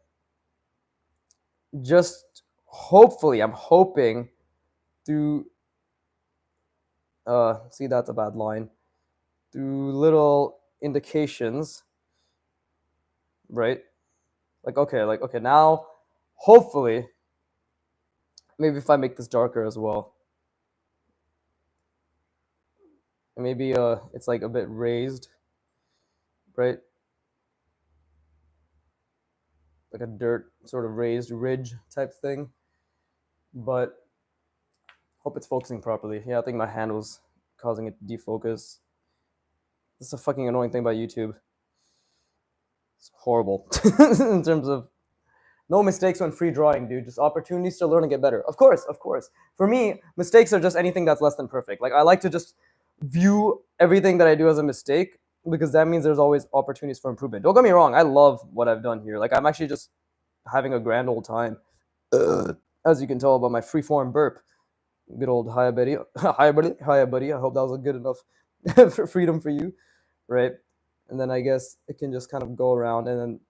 just hopefully, I'm hoping through, see, that's a bad line, through little indications, right? Like, okay, now, hopefully, maybe if I make this darker as well, maybe it's like a bit raised, right? Like a dirt sort of raised ridge type thing. But hope it's focusing properly. Yeah, I think my hand was causing it to defocus. This is a fucking annoying thing about YouTube. It's horrible in terms of no mistakes when free drawing, dude. Just opportunities to learn and get better. Of course, of course. For me, mistakes are just anything that's less than perfect. Like, I like to just view everything that I do as a mistake, because that means there's always opportunities for improvement. Don't get me wrong, I love what I've done here. Like, I'm actually just having a grand old time. As you can tell by my freeform burp. Good old hi buddy, hi buddy, hi buddy. I hope that was a good enough for freedom for you, right? And then I guess it can just kind of go around, and then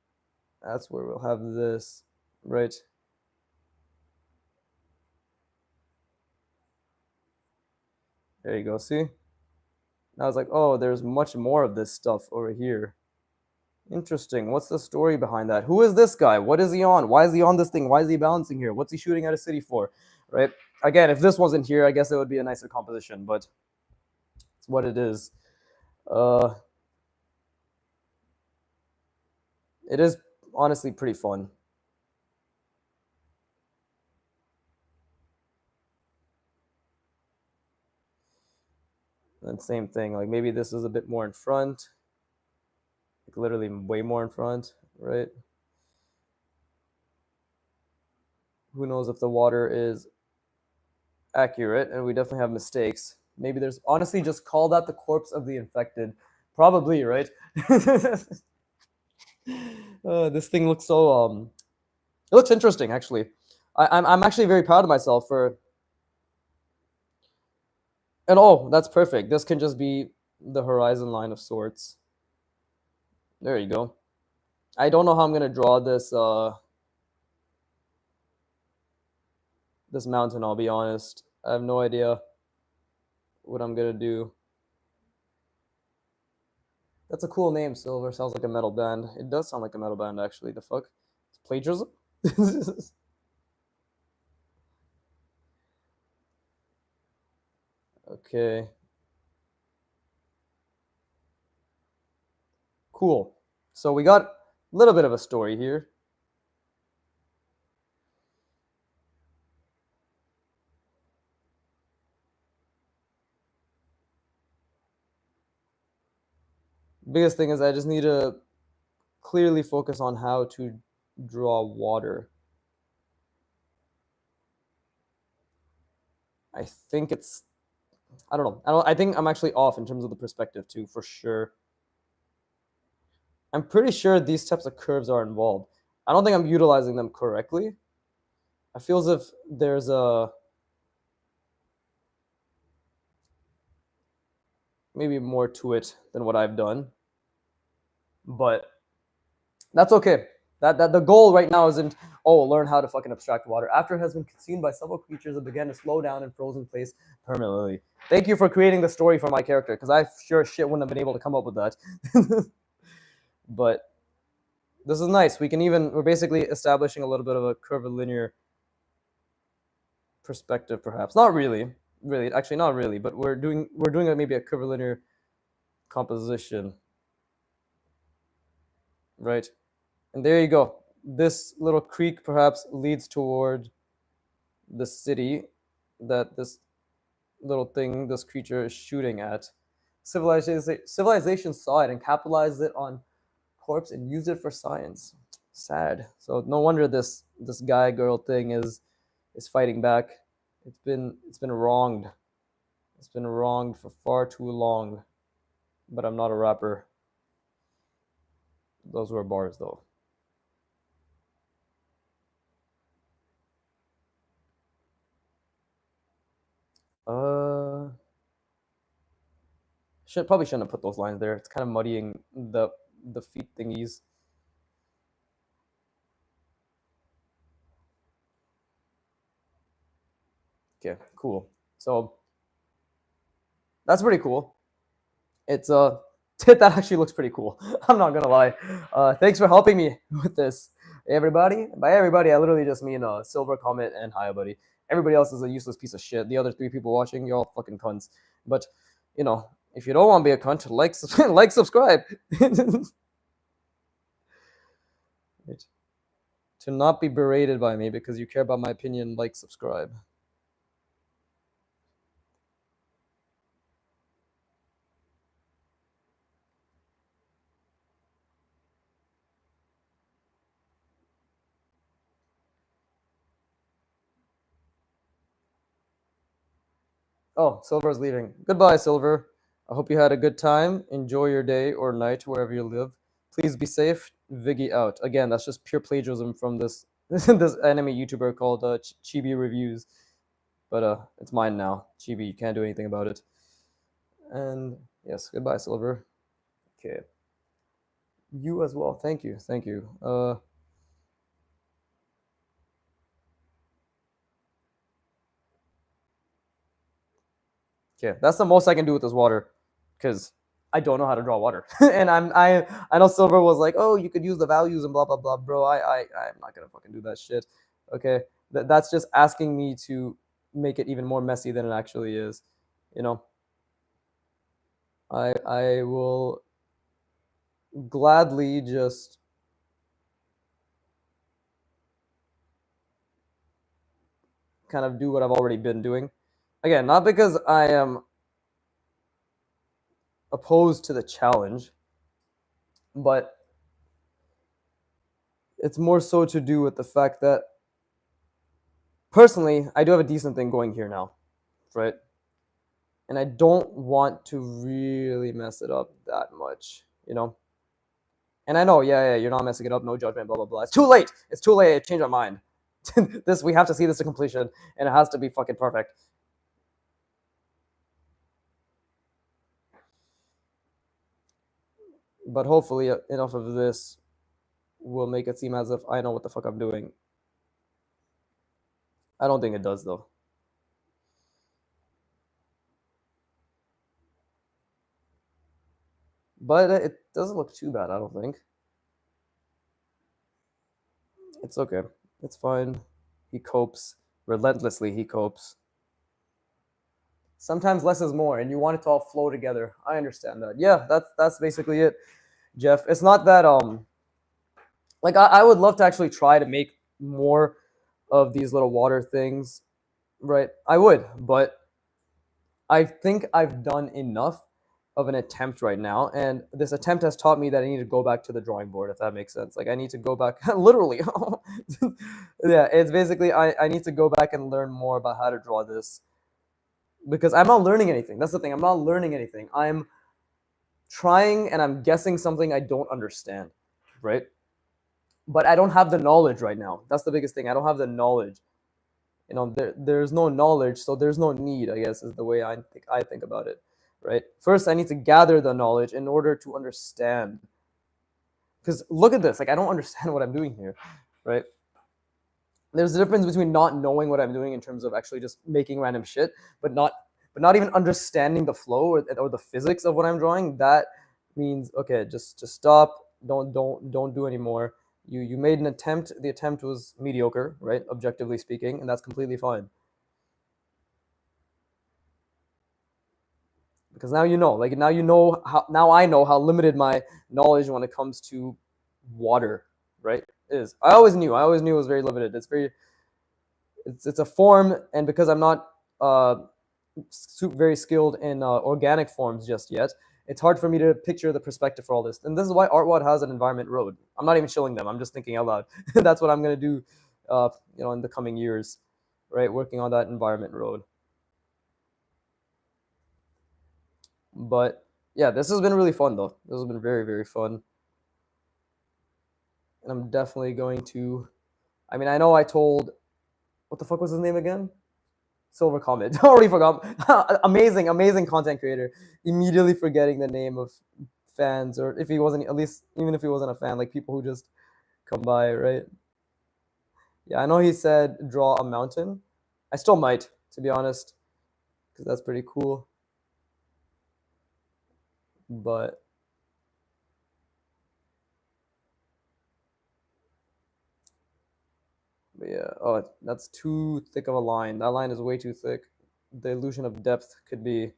that's where we'll have this, right? There you go. See? And I was like, oh, there's much more of this stuff over here. Interesting. What's the story behind that? Who is this guy? What is he on? Why is he on this thing? Why is he balancing here? What's he shooting at a city for? Right? Again, if this wasn't here, I guess it would be a nicer composition, but it's what it is. It is honestly pretty fun. And same thing, like maybe this is a bit more in front, like literally way more in front, right? Who knows if the water is accurate, and we definitely have mistakes. Maybe there's honestly just call that the corpse of the infected. Probably, right? This thing looks so it looks interesting actually. I'm actually very proud of myself for, and oh, that's perfect. This can just be the horizon line of sorts. There you go. I don't know how I'm gonna draw this mountain, I'll be honest. I have no idea what I'm gonna do. That's a cool name, Silver. Sounds like a metal band. It does sound like a metal band, actually. The fuck? It's plagiarism? Okay. Cool. So we got a little bit of a story here. Biggest thing is I just need to clearly focus on how to draw water. I think it's I don't know. I think I'm actually off in terms of the perspective too, for sure. I'm pretty sure these types of curves are involved. I don't think I'm utilizing them correctly. I feel as if there's a maybe more to it than what I've done, but that's okay. That the goal right now isn't learn how to fucking abstract water. After it has been consumed by several creatures, it began to slow down and froze in place permanently. Thank you for creating the story for my character, because I sure as shit wouldn't have been able to come up with that. But this is nice. We're basically establishing a little bit of a curvilinear perspective, perhaps. Not really, actually not really, but we're doing maybe a curvilinear composition, right? And there you go. This little creek perhaps leads toward the city that this little thing, this creature is shooting at. Civilization saw it and capitalized it on corpse and used it for science. Sad. So no wonder this guy girl thing is fighting back. It's been wronged. It's been wronged for far too long. But I'm not a rapper. Those were bars though. Uh probably shouldn't have put those lines there. It's kind of muddying the feet thingies. Okay, cool. So that's pretty cool. It's that actually looks pretty cool. I'm not gonna lie. Thanks for helping me with this, everybody. By everybody, I literally just mean Silver, Comment, and Hi, buddy. Everybody else is a useless piece of shit. The other three people watching, you're all fucking cunts. But if you don't want to be a cunt, like, like, subscribe. To not be berated by me because you care about my opinion, like, subscribe. Oh, Silver's leaving. Goodbye, Silver. I hope you had a good time. Enjoy your day or night wherever you live. Please be safe. Viggy out. Again, that's just pure plagiarism from this this anime YouTuber called Chibi Reviews. But it's mine now. Chibi, you can't do anything about it. And yes, goodbye, Silver. Okay. You as well. Thank you. Thank you. Okay, that's the most I can do with this water, because I don't know how to draw water, and I know Silver was like, oh, you could use the values and blah blah blah, bro. I'm not gonna fucking do that shit. Okay, that's just asking me to make it even more messy than it actually is. You know, I will gladly just kind of do what I've already been doing. Again, not because I am opposed to the challenge, but it's more so to do with the fact that personally, I do have a decent thing going here now, right? And I don't want to really mess it up that much. And I know, yeah, you're not messing it up, no judgment, blah blah blah. It's too late. It's too late. I changed my mind. We have to see this to completion, and it has to be fucking perfect. But hopefully, enough of this will make it seem as if I know what the fuck I'm doing. I don't think it does though. But it doesn't look too bad. I don't think. It's okay. It's fine. He copes relentlessly. He copes. Sometimes less is more, and you want it to all flow together. I understand that. Yeah, that's basically it, Jeff. It's not that like I would love to actually try to make more of these little water things, right? I would, but I think I've done enough of an attempt right now, and this attempt has taught me that I need to go back to the drawing board, if that makes sense. Like I need to go back, literally. Yeah, it's basically I need to go back and learn more about how to draw this because I'm not learning anything. That's the thing. I'm not learning anything. I'm trying and I'm guessing something I don't understand, right? But I don't have the knowledge right now. That's the biggest thing. I don't have the knowledge. There's no knowledge, so there's no need, I guess, is the way I think about it, right? First, I need to gather the knowledge in order to understand. Because look at this, like I don't understand what I'm doing here, right? There's a difference between not knowing what I'm doing in terms of actually just making random shit, but not even understanding the flow or the physics of what I'm drawing. That means okay, just stop. Don't do anymore. You made an attempt. The attempt was mediocre, right? Objectively speaking, and that's completely fine. Because now you know, like now I know how limited my knowledge when it comes to water, right? Is I always knew it was very limited. It's a form, and because I'm not very skilled in organic forms just yet, it's hard for me to picture the perspective for all this. And this is why ArtWad has an environment road. I'm not even shilling them. I'm just thinking out loud. That's what I'm gonna do, in the coming years, right? Working on that environment road. But yeah, this has been really fun though. This has been very, very fun. And I'm definitely going to. I mean, I know I told. What the fuck was his name again? Silver Comet. Already forgot. Amazing, amazing content creator. Immediately forgetting the name of fans, or if he wasn't, at least even if he wasn't a fan, like people who just come by, right? Yeah, I know he said draw a mountain. I still might, to be honest, because that's pretty cool. But yeah, oh, that's too thick of a line. That line is way too thick. The illusion of depth could be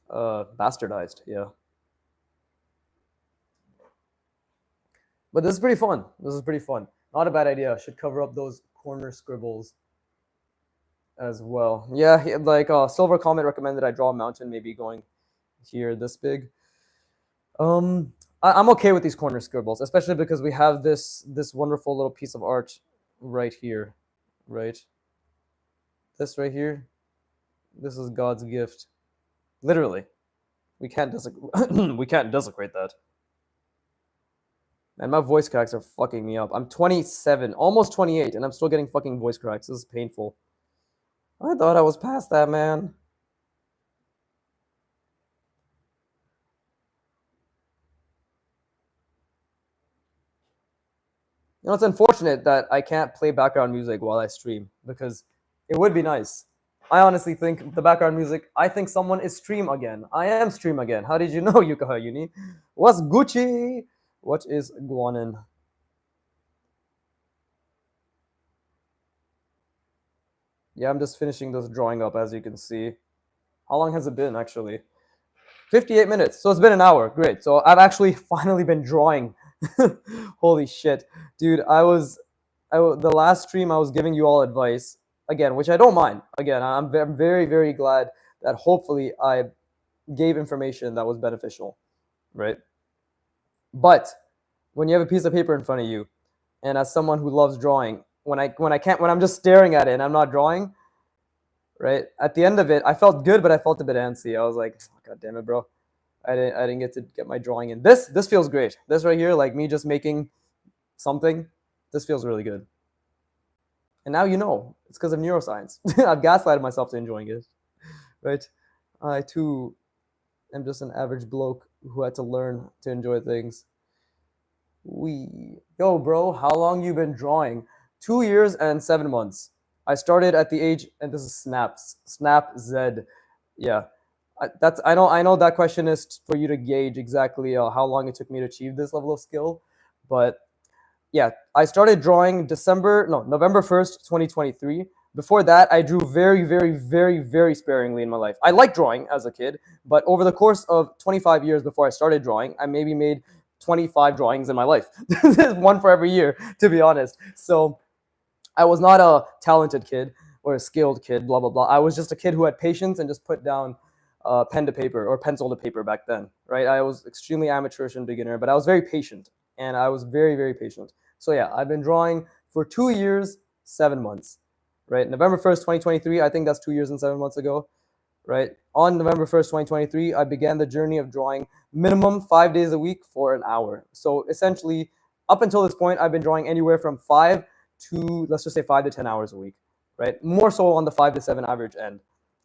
bastardized. Yeah. But this is pretty fun. This is pretty fun. Not a bad idea. I should cover up those corner scribbles as well. Yeah, like Silver Comet recommended I draw a mountain, maybe going here this big. I'm okay with these corner scribbles, especially because we have this wonderful little piece of art right here, right? This right here. This is God's gift. Literally. We can't we can't desecrate that. And my voice cracks are fucking me up. I'm 27, almost 28, and I'm still getting fucking voice cracks. This is painful. I thought I was past that, man. It's unfortunate that I can't play background music while I stream because it would be nice. I honestly think the background music, I think someone is stream again. I am stream again. How did you know, Yukaha Uni? What's Gucci? What is Guanin? Yeah, I'm just finishing this drawing up, as you can see. How long has it been, actually? 58 minutes. So it's been an hour. Great. So I've actually finally been drawing. Holy shit. Dude, the last stream I was giving you all advice, again, which I don't mind. Again, I'm very, very glad that hopefully I gave information that was beneficial, right? But when you have a piece of paper in front of you, and as someone who loves drawing, when I'm just staring at it and I'm not drawing, right? At the end of it, I felt good, but I felt a bit antsy. I was like, God damn it, bro. I didn't get to get my drawing in. This feels great. This right here, like me just making something, this feels really good. And now you know, it's because of neuroscience. I've gaslighted myself to enjoying it, right? I too am just an average bloke who had to learn to enjoy things. Yo, bro, how long you been drawing? 2 years and 7 months. I started at the age, and this is Snap Z. Yeah, I know that question is for you to gauge exactly how long it took me to achieve this level of skill, but yeah, I started drawing November 1st, 2023, Before that, I drew very, very, very, very sparingly in my life. I liked drawing as a kid, but over the course of 25 years before I started drawing, I maybe made 25 drawings in my life. One for every year, to be honest. So I was not a talented kid or a skilled kid, blah, blah, blah. I was just a kid who had patience and just put down pen to paper or pencil to paper back then, right? I was extremely amateurish and beginner, but I was very patient, and I was very, very patient. So yeah, I've been drawing for 2 years, 7 months, right? November 1st, 2023, I think that's 2 years and 7 months ago, right? On November 1st, 2023, I began the journey of drawing minimum 5 days a week for an hour. So essentially, up until this point, I've been drawing anywhere from 5 to, let's just say, 5 to 10 hours a week, right? More so on the 5 to 7 average end.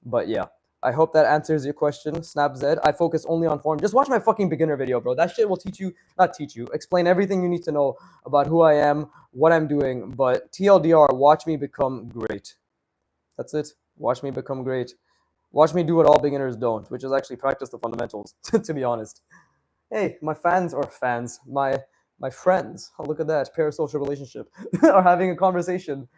But yeah, I hope that answers your question, SnapZ. I focus only on form. Just watch my fucking beginner video, bro. That shit will teach you, not teach you, explain everything you need to know about who I am, what I'm doing. But TLDR, watch me become great. That's it. Watch me become great. Watch me do what all beginners don't, which is actually practice the fundamentals, to be honest. Hey, my fans, my friends, oh, look at that, parasocial relationship, are having a conversation.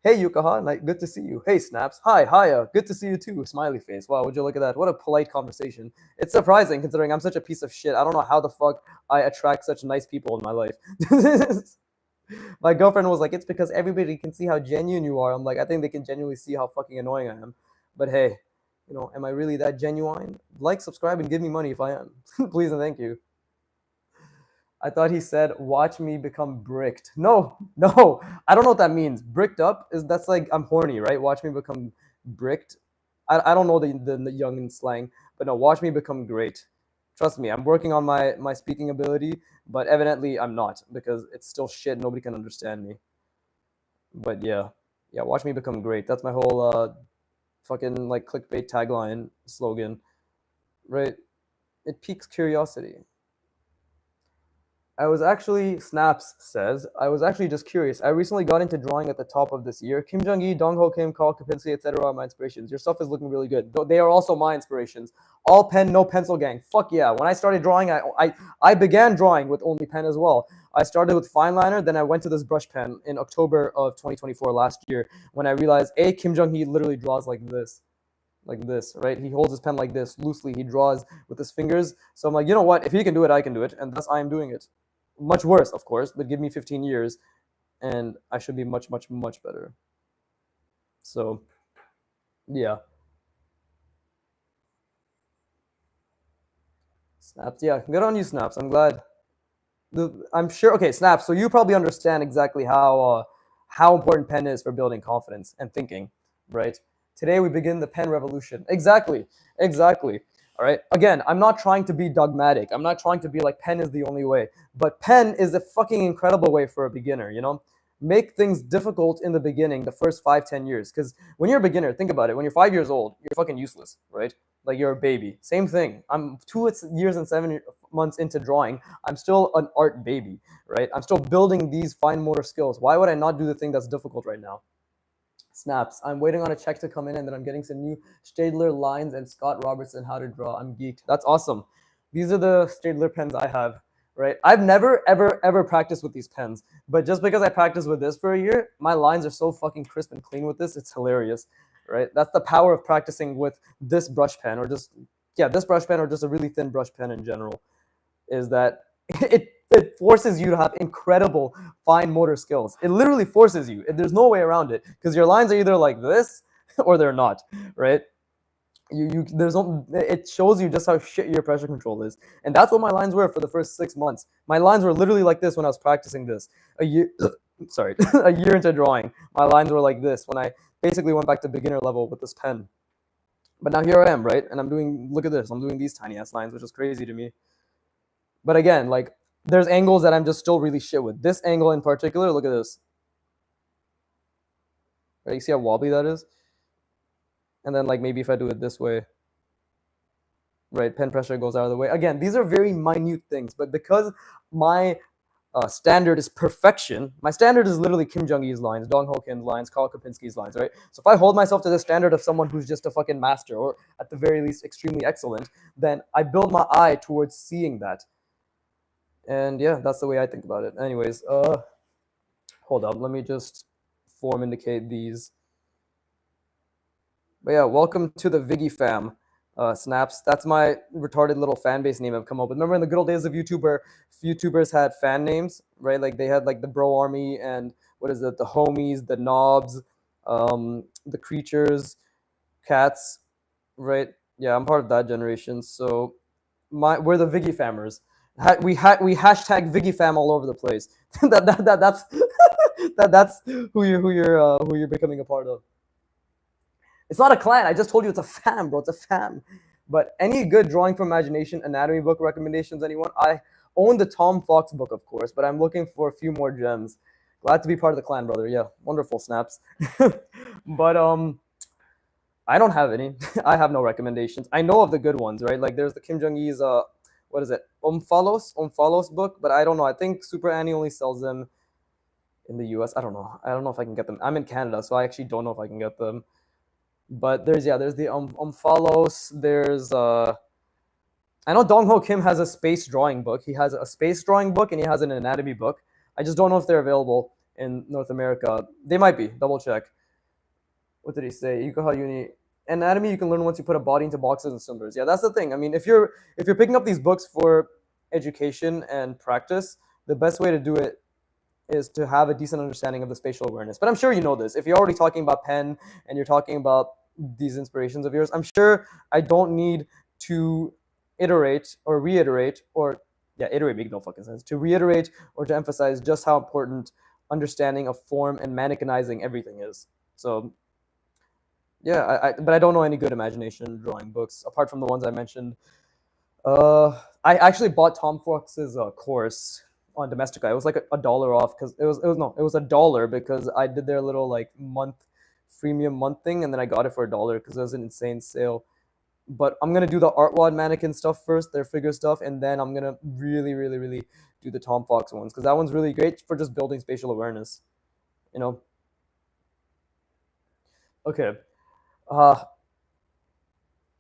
Hey, Yukaha, like, good to see you. Hey, Snaps. Hi, hiya, good to see you too. Smiley face. Wow, would you look at that? What a polite conversation. It's surprising considering I'm such a piece of shit. I don't know how the fuck I attract such nice people in my life. My girlfriend was like, it's because everybody can see how genuine you are. I'm like, I think they can genuinely see how fucking annoying I am. But hey, you know, am I really that genuine? Like, subscribe, and give me money if I am. Please and thank you. I thought he said, watch me become bricked. No, I don't know what that means. Bricked up is, that's like I'm horny, right? Watch me become bricked. I don't know the young slang, but no, watch me become great. Trust me, I'm working on my speaking ability, but evidently I'm not, because it's still shit. Nobody can understand me. But yeah, watch me become great. That's my whole fucking like clickbait tagline slogan, right? It piques curiosity. Snaps says, I was actually just curious. I recently got into drawing at the top of this year. Kim Jong-il, Dong Ho Kim, Carl Kapinski, etc. are my inspirations. Your stuff is looking really good. They are also my inspirations. All pen, no pencil gang. Fuck yeah. When I started drawing, I began drawing with only pen as well. I started with fine liner, then I went to this brush pen in October of 2024 last year, when I realized, Kim Jong-il literally draws like this, right? He holds his pen like this loosely. He draws with his fingers. So I'm like, you know what? If he can do it, I can do it. And thus I am doing it. Much worse, of course, but give me 15 years and I should be much, much, much better. So, yeah. Snaps. Yeah, good on you, Snaps. I'm glad. I'm sure. Okay, Snaps. So you probably understand exactly how important pen is for building confidence and thinking, right? Today we begin the pen revolution. Exactly. All right. Again, I'm not trying to be dogmatic. I'm not trying to be like pen is the only way. But pen is a fucking incredible way for a beginner, you know? Make things difficult in the beginning, the first 5-10 years. Because when you're a beginner, think about it. When you're 5 years old, you're fucking useless, right? Like you're a baby. Same thing. I'm 2 years and 7 months into drawing. I'm still an art baby, right? I'm still building these fine motor skills. Why would I not do the thing that's difficult right now? Snaps. I'm waiting on a check to come in, and then I'm getting some new Stadler lines and Scott Robertson how to draw. I'm geeked. That's awesome. These are the Stadler pens I have, right? I've never, ever practiced with these pens, but just because I practiced with this for a year, my lines are so fucking crisp and clean with this. It's hilarious, right? That's the power of practicing with this brush pen, or just, this brush pen, or just a really thin brush pen in general, is that it forces you to have incredible fine motor skills. It literally forces you. There's no way around it, because your lines are either like this or they're not, right? It shows you just how shit your pressure control is. And that's what my lines were for the first 6 months. My lines were literally like this when I was practicing this. A year into drawing, my lines were like this when I basically went back to beginner level with this pen. But now here I am, right? And look at this, I'm doing these tiny ass lines, which is crazy to me. But again, like, there's angles that I'm just still really shit with. This angle in particular, look at this. Right, you see how wobbly that is? And then, like, maybe if I do it this way, right, pen pressure goes out of the way. Again, these are very minute things, but because my standard is perfection, my standard is literally Kim Jong-il's lines, Dong Ho Kim's lines, Carl Kapinski's lines, right? So if I hold myself to the standard of someone who's just a fucking master, or at the very least extremely excellent, then I build my eye towards seeing that. And yeah, that's the way I think about it. Anyways, hold up, let me just form indicate these. But yeah, welcome to the Viggy fam. Snaps. That's my retarded little fan base name I've come up with. Remember in the good old days of YouTubers had fan names, right? Like they had like the Bro Army and what is it, the homies, the knobs, the creatures, cats, right? Yeah, I'm part of that generation. So we're the Viggy famers. We hashtag Viggy fam all over the place. That's that's who you're becoming a part of. It's not a clan. I just told you it's a fam, bro. It's a fam. But any good drawing from imagination, anatomy book recommendations, anyone? I own the Tom Fox book, of course, but I'm looking for a few more gems. Glad to be part of the clan, brother. Yeah, wonderful snaps. But I don't have any. I have no recommendations. I know of the good ones, right? Like there's the Kim Jong Il's what is it? Omfalos book, but I don't know. I think SuperAni only sells them in the US. I don't know. I don't know if I can get them. I'm in Canada, so I actually don't know if I can get them. But there's the Follows. There's I know Dong Ho Kim has a space drawing book. He has a space drawing book and he has an anatomy book. I just don't know if they're available in North America. They might be. Double check. What did he say? Yukaha Uni anatomy you can learn once you put a body into boxes and cylinders. Yeah, that's the thing. I mean, if you're picking up these books for education and practice, the best way to do it is to have a decent understanding of the spatial awareness. But I'm sure you know this. If you're already talking about pen and you're talking about these inspirations of yours, I'm sure I don't need to iterate or reiterate or iterate makes no fucking sense. To reiterate or to emphasize just how important understanding of form and mannequinizing everything is. So yeah, but I don't know any good imagination drawing books apart from the ones I mentioned. I actually bought Tom Fox's course on Domestica. It was like a dollar off because it was a dollar because I did their little like freemium month thing, and then I got it for a dollar because it was an insane sale. But I'm gonna do the Artwad mannequin stuff first, their figure stuff, and then I'm gonna really, really, really do the Tom Fox ones because that one's really great for just building spatial awareness. You know. Okay. Uh,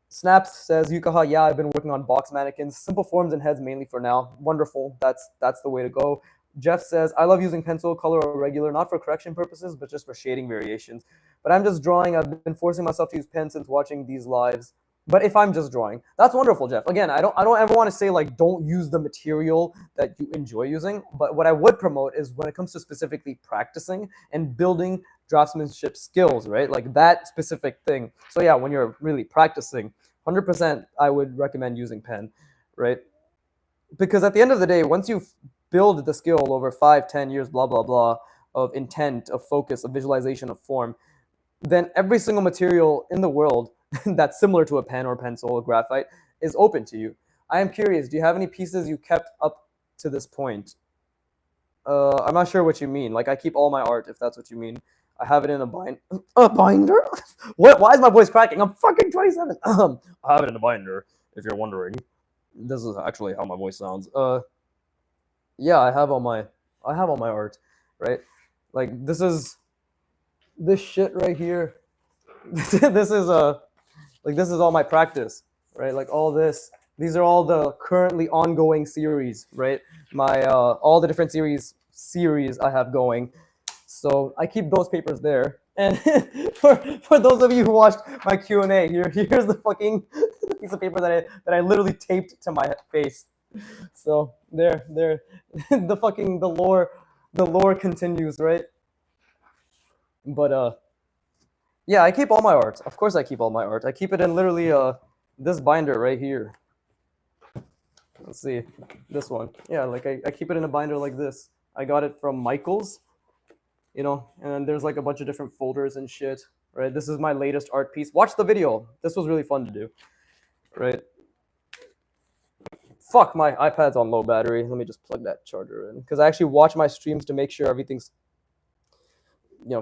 Snaps says, Yukaha, yeah, I've been working on box mannequins, simple forms and heads mainly for now. Wonderful. That's the way to go. Jeff says, I love using pencil, color, or regular, not for correction purposes, but just for shading variations. But I'm just drawing. I've been forcing myself to use pen since watching these lives. But if I'm just drawing, that's wonderful, Jeff. Again, I don't ever want to say like don't use the material that you enjoy using. But what I would promote is when it comes to specifically practicing and building draftsmanship skills, right? Like that specific thing. So yeah, when you're really practicing, 100% I would recommend using pen, right? Because at the end of the day, once you build the skill over 5, 10 years, blah, blah, blah, of intent, of focus, of visualization, of form, then every single material in the world that's similar to a pen or pencil or graphite is open to you. I am curious, do you have any pieces you kept up to this point? I'm not sure what you mean. Like I keep all my art, if that's what you mean. I have it in a binder. What? Why is my voice cracking? I'm fucking 27. I have it in a binder. If you're wondering, this is actually how my voice sounds. Yeah, I have all my art, right? Like this shit right here. This is this is all my practice, right? Like all this. These are all the currently ongoing series, right? My all the different series I have going. So I keep those papers there. And for those of you who watched my Q&A, here's the fucking piece of paper that I literally taped to my face. So there the lore continues, right? But yeah, I keep all my art. Of course I keep all my art. I keep it in literally this binder right here. Let's see. This one. Yeah, like I keep it in a binder like this. I got it from Michael's. You know, and then there's like a bunch of different folders and shit, right? This is my latest art piece. Watch the video. This was really fun to do, right? Fuck, my iPad's on low battery. Let me just plug that charger in because I actually watch my streams to make sure everything's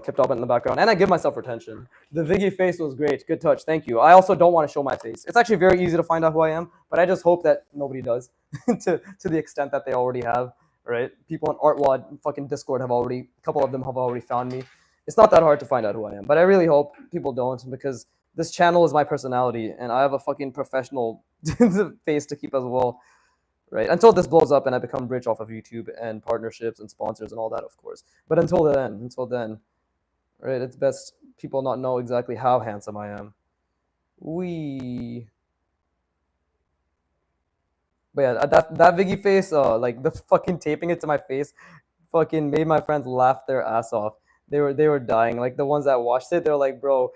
kept up in the background, and I give myself retention. The Viggy face was great. Good touch. Thank you. I also don't want to show my face. It's actually very easy to find out who I am, but I just hope that nobody does to the extent that they already have. Right? People on Artwad fucking Discord a couple of them have already found me. It's not that hard to find out who I am, but I really hope people don't because this channel is my personality and I have a fucking professional face to keep as well, right? Until this blows up and I become rich off of YouTube and partnerships and sponsors and all that, of course. But until then, right, it's best people not know exactly how handsome I am. We. But yeah, that Viggy face, like the fucking taping it to my face, fucking made my friends laugh their ass off. They were dying. Like the ones that watched it, they're like, bro,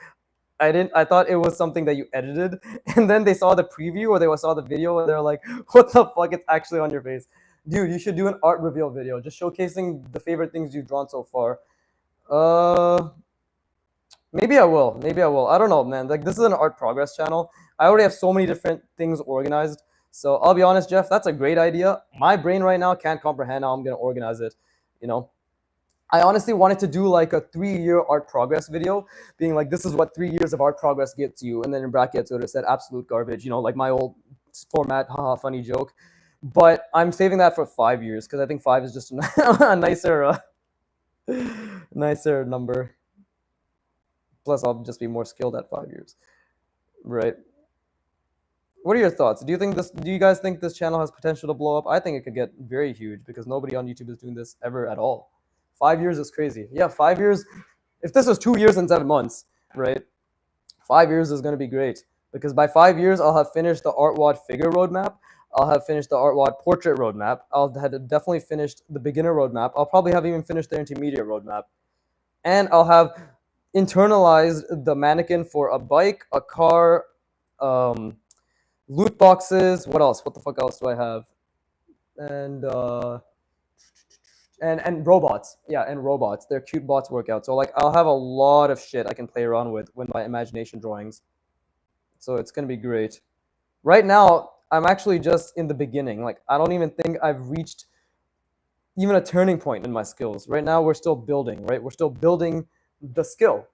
I thought it was something that you edited, and then they saw the preview or they saw the video and they're like, what the fuck? It's actually on your face, dude. You should do an art reveal video, just showcasing the favorite things you've drawn so far. Uh, Maybe I will. Maybe I will. I don't know, man. Like this is an art progress channel. I already have so many different things organized. So I'll be honest, Jeff, that's a great idea. My brain right now can't comprehend how I'm gonna organize it. You know, I honestly wanted to do like a 3-year art progress video, being like, this is what 3 years of art progress gets you, and then in brackets it would have said absolute garbage. You know, like my old format, haha, funny joke. But I'm saving that for 5 years because I think five is just a nicer number. Plus, I'll just be more skilled at 5 years, right? What are your thoughts? Do you guys think this channel has potential to blow up? I think it could get very huge because nobody on YouTube is doing this ever at all. 5 years is crazy. Yeah, 5 years. If this was 2 years and 7 months, right? 5 years is going to be great because by 5 years, I'll have finished the ArtWad figure roadmap. I'll have finished the ArtWad portrait roadmap. I'll have definitely finished the beginner roadmap. I'll probably have even finished the intermediate roadmap. And I'll have internalized the mannequin for a bike, a car, loot boxes. What else? What the fuck else do I have? And robots. Yeah, and robots. They're cute bots workout. So like I'll have a lot of shit I can play around with my imagination drawings. So it's gonna be great. Right now, I'm actually just in the beginning. Like I don't even think I've reached even a turning point in my skills. Right now we're still building, right? We're still building the skill.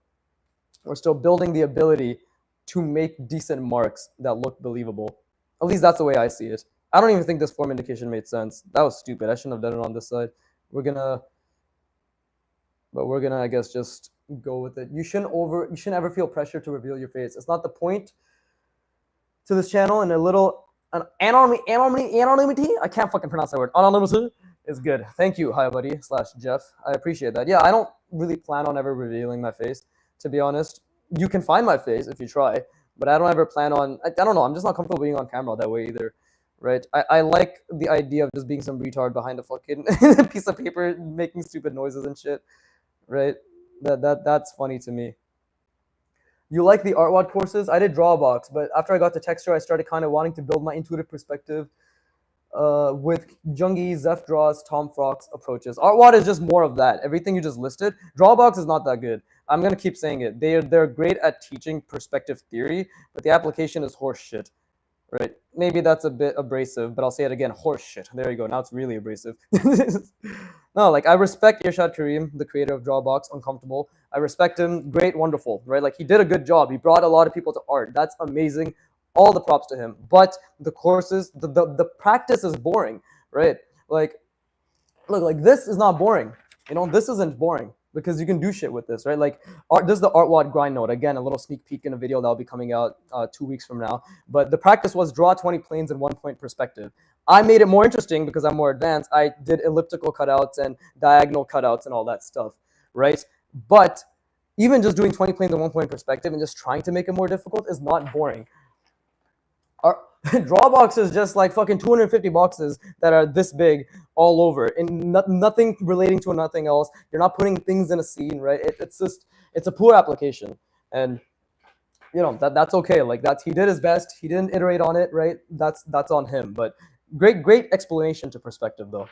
We're still building the ability to make decent marks that look believable. At least that's the way I see it. I don't even think this form indication made sense. That was stupid. I shouldn't have done it on this side. We're gonna, I guess, just go with it. You shouldn't ever feel pressure to reveal your face. It's not the point to this channel. And anonymity. I can't fucking pronounce that word. Anonymity is good. Thank you, hi buddy / Jeff. I appreciate that. Yeah, I don't really plan on ever revealing my face, to be honest. You can find my face if you try, but I don't ever plan on. I don't know. I'm just not comfortable being on camera that way either, right? I like the idea of just being some retard behind a fucking piece of paper making stupid noises and shit, right? That's funny to me. You like the ArtWad courses? I did Drawbox, but after I got to Texture, I started kind of wanting to build my intuitive perspective with Jungi, Zeph Draws, Tom Frock's approaches. ArtWad is just more of that. Everything you just listed. Drawbox is not that good. I'm gonna keep saying it. They're great at teaching perspective theory, but the application is horse shit. Right? Maybe that's a bit abrasive, but I'll say it again. Horse shit. There you go. Now it's really abrasive. No, like I respect Irshad Karim, the creator of Drawbox, Uncomfortable. I respect him. Great, wonderful, right? Like he did a good job. He brought a lot of people to art. That's amazing. All the props to him. But the courses, the practice is boring, right? Like, look, like this is not boring. You know, this isn't boring because you can do shit with this, right? Like, this is the ArtWad grind note. Again, a little sneak peek in a video that'll be coming out 2 weeks from now. But the practice was draw 20 planes in 1 point perspective. I made it more interesting because I'm more advanced. I did elliptical cutouts and diagonal cutouts and all that stuff, right? But even just doing 20 planes in 1 point perspective and just trying to make it more difficult is not boring. Our Drawbox is just like fucking 250 boxes that are this big all over and nothing relating to nothing else. You're not putting things in a scene, right? It's a poor application, and you know that's okay. Like he did his best. He didn't iterate on it, right? That's on him. But great explanation to perspective though.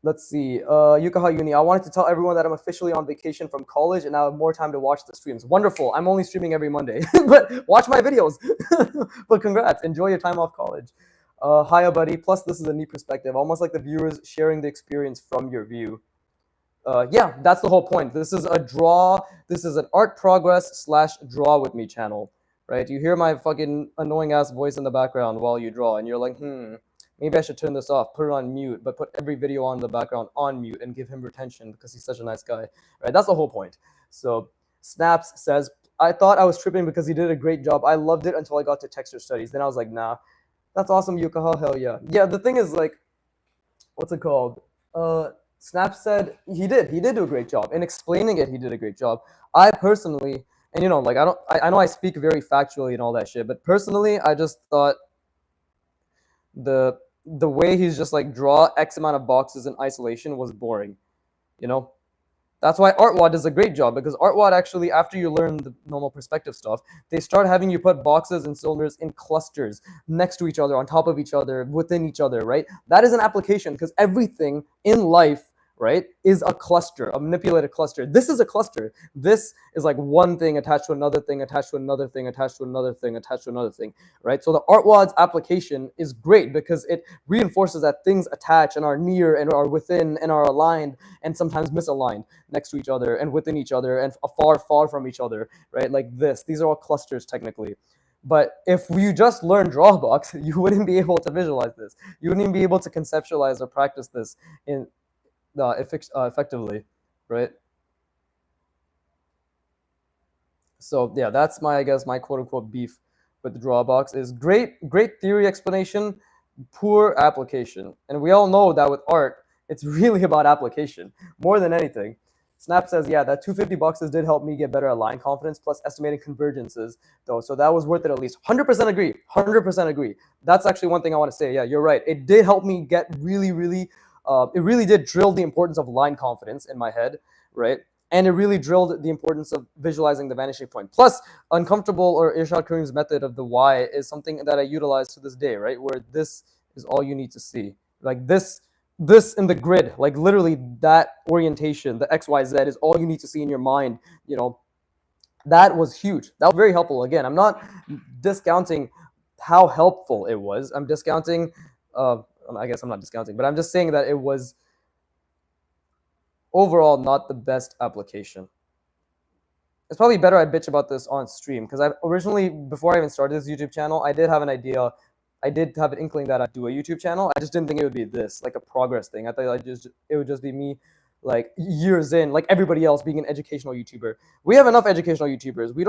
Let's see. Yukaha Uni. I wanted to tell everyone that I'm officially on vacation from college and I have more time to watch the streams. Wonderful. I'm only streaming every Monday, but watch my videos. But congrats. Enjoy your time off college. Hiya, buddy. Plus, this is a neat perspective, almost like the viewers sharing the experience from your view. Yeah, that's the whole point. This is a draw. This is an art progress / draw with me channel, right? You hear my fucking annoying ass voice in the background while you draw, and you're like, maybe I should turn this off, put it on mute, but put every video on the background on mute and give him retention because he's such a nice guy, right? That's the whole point. So Snaps says, I thought I was tripping because he did a great job. I loved it until I got to texture studies. Then I was like, nah, that's awesome, Yukaha, hell yeah. Yeah, the thing is like, what's it called? Snaps said he did do a great job. In explaining it, he did a great job. I personally And like I know I speak very factually and all that shit, but personally I just thought the the way he's just like draw X amount of boxes in isolation was boring. You know, that's why Artwad does a great job, because Artwad actually, after you learn the normal perspective stuff, they start having you put boxes and cylinders in clusters next to each other, on top of each other, within each other, right? That is an application, because everything in life, right, is a cluster, a manipulated cluster. This is a cluster. This is like one thing attached to another thing, attached to another thing, attached to another thing, attached to another thing, right? So the Artwad's application is great because it reinforces that things attach and are near and are within and are aligned and sometimes misaligned next to each other and within each other and far, far from each other, right? Like this. These are all clusters technically. But if you just learn Drawbox, you wouldn't be able to visualize this. You wouldn't even be able to conceptualize or practice this in effectively, right? So yeah, that's my, I guess, my quote unquote beef with the Drawbox is great theory explanation, poor application. And we all know that with art, it's really about application more than anything. Snap says, yeah, that 250 boxes did help me get better at line confidence plus estimating convergences, though. So that was worth it at least. 100% agree. 100% agree. That's actually one thing I want to say. Yeah, you're right. It did help me get it really did drill the importance of line confidence in my head, right? And it really drilled the importance of visualizing the vanishing point. Plus, uncomfortable or Irshad Karim's method of the why is something that I utilize to this day, right? Where this is all you need to see. Like this in the grid, like literally that orientation, the XYZ is all you need to see in your mind. That was huge. That was very helpful. Again, I'm not discounting how helpful it was. I'm discounting, I guess I'm not discounting, but I'm just saying that it was overall not the best application. It's probably better I bitch about this on stream, because I originally, before I even started this YouTube channel, I did have an idea. I did have an inkling that I'd do a YouTube channel. I just didn't think it would be this, like a progress thing. I thought it would just be me, like years in, like everybody else, being an educational YouTuber. We have enough educational YouTubers. We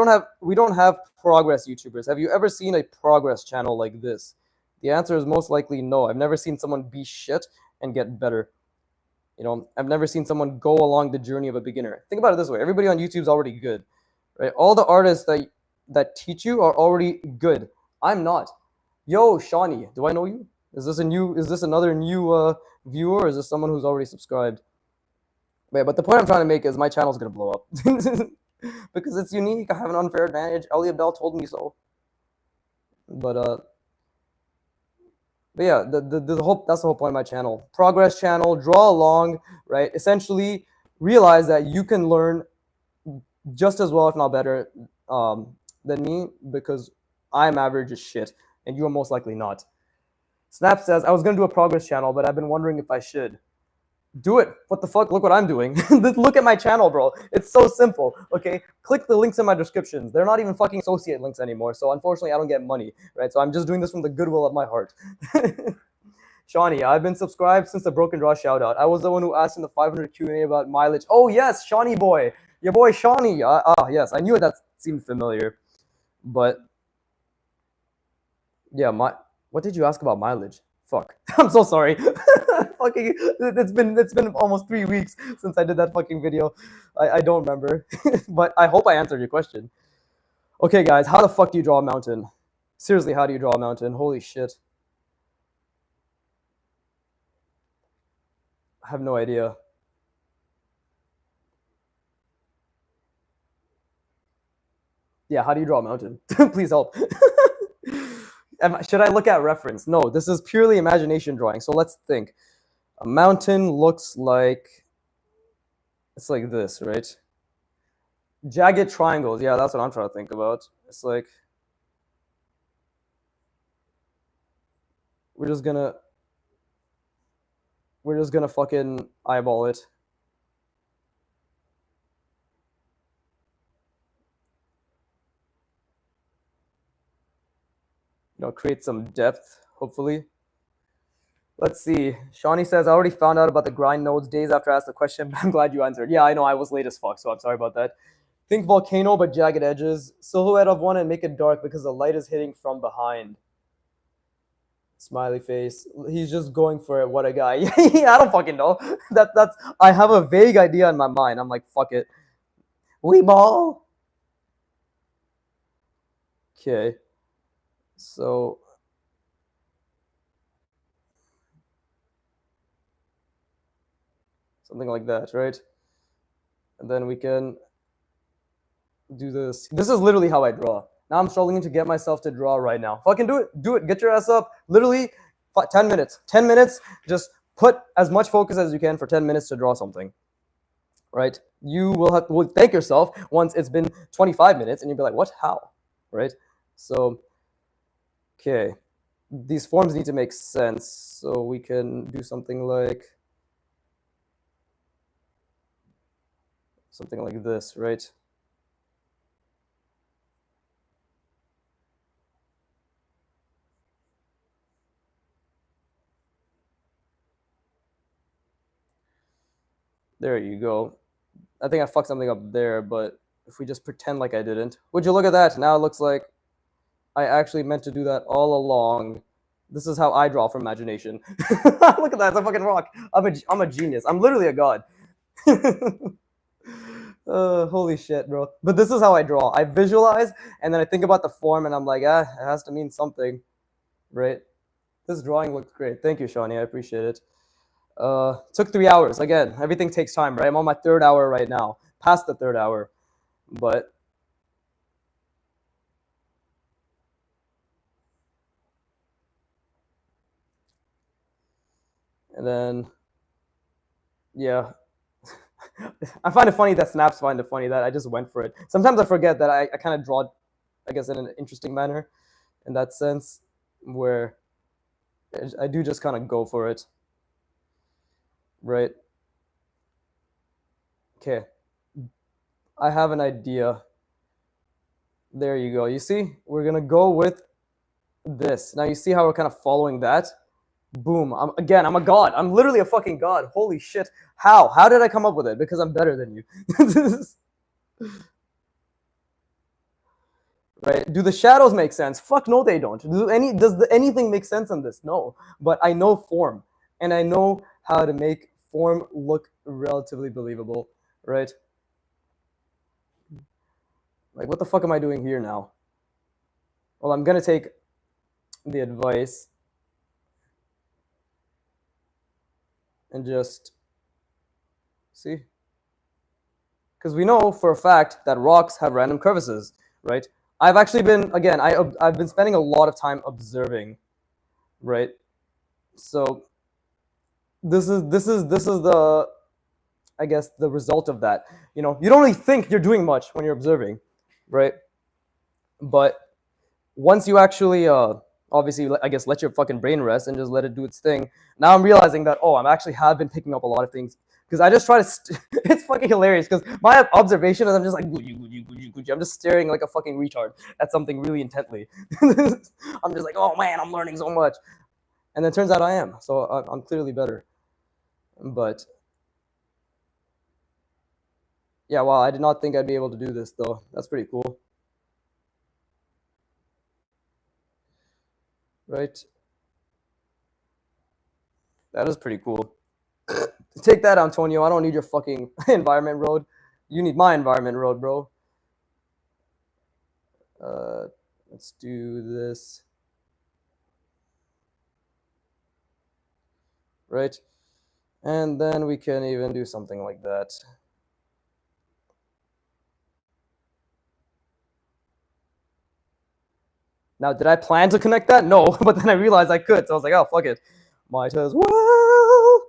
don't have progress YouTubers. Have you ever seen a progress channel like this? The answer is most likely no. I've never seen someone be shit and get better. I've never seen someone go along the journey of a beginner. Think about it this way: everybody on YouTube is already good, right? All the artists that teach you are already good. I'm not. Yo, Shawnee, do I know you? Is this another new viewer, or is this someone who's already subscribed? Wait, but the point I'm trying to make is my channel's gonna blow up because it's unique. I have an unfair advantage. Elliot Bell told me so. But yeah, the whole, that's the whole point of my channel. Progress channel, draw along, right? Essentially, realize that you can learn just as well, if not better, than me, because I'm average as shit, and you are most likely not. Snap says, I was gonna do a progress channel, but I've been wondering if I should. Do it. What the fuck? Look what I'm doing. Look at my channel, bro. It's so simple. Okay, click the links in my descriptions. They're not even fucking associate links anymore, so unfortunately I don't get money, right? So I'm just doing this from the goodwill of my heart. Shawnee, I've been subscribed since the Broken Draw shoutout. I was the one who asked in the 500 Q&A about mileage. Oh yes, Shawnee boy, your boy Shawnee. Yes, I knew that seemed familiar, but yeah, what did you ask about mileage? Fuck, I'm so sorry. Fucking, it's been almost 3 weeks since I did that fucking video. I don't remember, but I hope I answered your question. Okay, guys, how the fuck do you draw a mountain? Seriously, how do you draw a mountain? Holy shit. I have no idea. Yeah, how do you draw a mountain? Please help. Should I look at reference? No, this is purely imagination drawing. So let's think. A mountain looks like, it's like this, right? Jagged triangles. Yeah, that's what I'm trying to think about. It's like, we're just gonna fucking eyeball it. Create some depth, hopefully. Let's see. Shawnee says, I already found out about the grind nodes days after I asked the question, but I'm glad you answered. Yeah, I know, I was late as fuck, so I'm sorry about that. Think volcano, but jagged edges. Silhouette of one and make it dark because the light is hitting from behind. Smiley face. He's just going for it. What a guy. I don't fucking know. I have a vague idea in my mind. I'm like, fuck it. We ball. Okay. So something like that, right? And then we can do this. This is literally how I draw. Now I'm struggling to get myself to draw right now. Fucking do it. Do it. Get your ass up. Literally 10 minutes. 10 minutes. Just put as much focus as you can for 10 minutes to draw something. Right? You will thank yourself once it's been 25 minutes and you'll be like, what? How? Right? So, okay. These forms need to make sense. So we can do something like this, right? There you go. I think I fucked something up there, but if we just pretend like I didn't. Would you look at that? Now it looks like I actually meant to do that all along. This is how I draw from imagination. Look at that. It's a fucking rock. I'm a genius. I'm literally a god. Holy shit, bro. But this is how I draw. I visualize, and then I think about the form, and I'm like, it has to mean something, right? This drawing looked great. Thank you, Shawnee. I appreciate it. Took 3 hours. Again, everything takes time, right? I'm on my 3rd hour right now, past the 3rd hour. But and then yeah. I find it funny that snaps find it funny that I just went for it. Sometimes I forget that I kind of draw, I guess, in an interesting manner in that sense, where I do just kind of go for it. Right. Okay. I have an idea. There you go. You see, we're going to go with this. Now you see how we're kind of following that? Boom. I'm a god. I'm literally a fucking god. Holy shit. How? How did I come up with it? Because I'm better than you. Right? Do the shadows make sense? Fuck no, they don't. Does anything make sense in this? No. But I know form, and I know how to make form look relatively believable, right? Like, what the fuck am I doing here now? Well, I'm gonna take the advice and just see, because we know for a fact that rocks have random crevices, right? I've actually been I've been spending a lot of time observing, right? So this is the, I guess, the result of that. You know, you don't really think you're doing much when you're observing, right? But once you actually obviously, I guess, let your fucking brain rest and just let it do its thing. Now I'm realizing that, I'm actually have been picking up a lot of things because I just try to it's fucking hilarious because my observation is I'm just like I'm just staring like a fucking retard at something really intently. I'm just like, oh man, I'm learning so much, and then it turns out I am, so I'm clearly better. But yeah, wow, I did not think I'd be able to do this though. That's pretty cool. Right? That is pretty cool. Take that, Antonio. I don't need your fucking environment road. You need my environment road, bro. Let's do this. Right? And then we can even do something like that. Now, did I plan to connect that? No, but then I realized I could. So I was like, oh, fuck it. Might as well.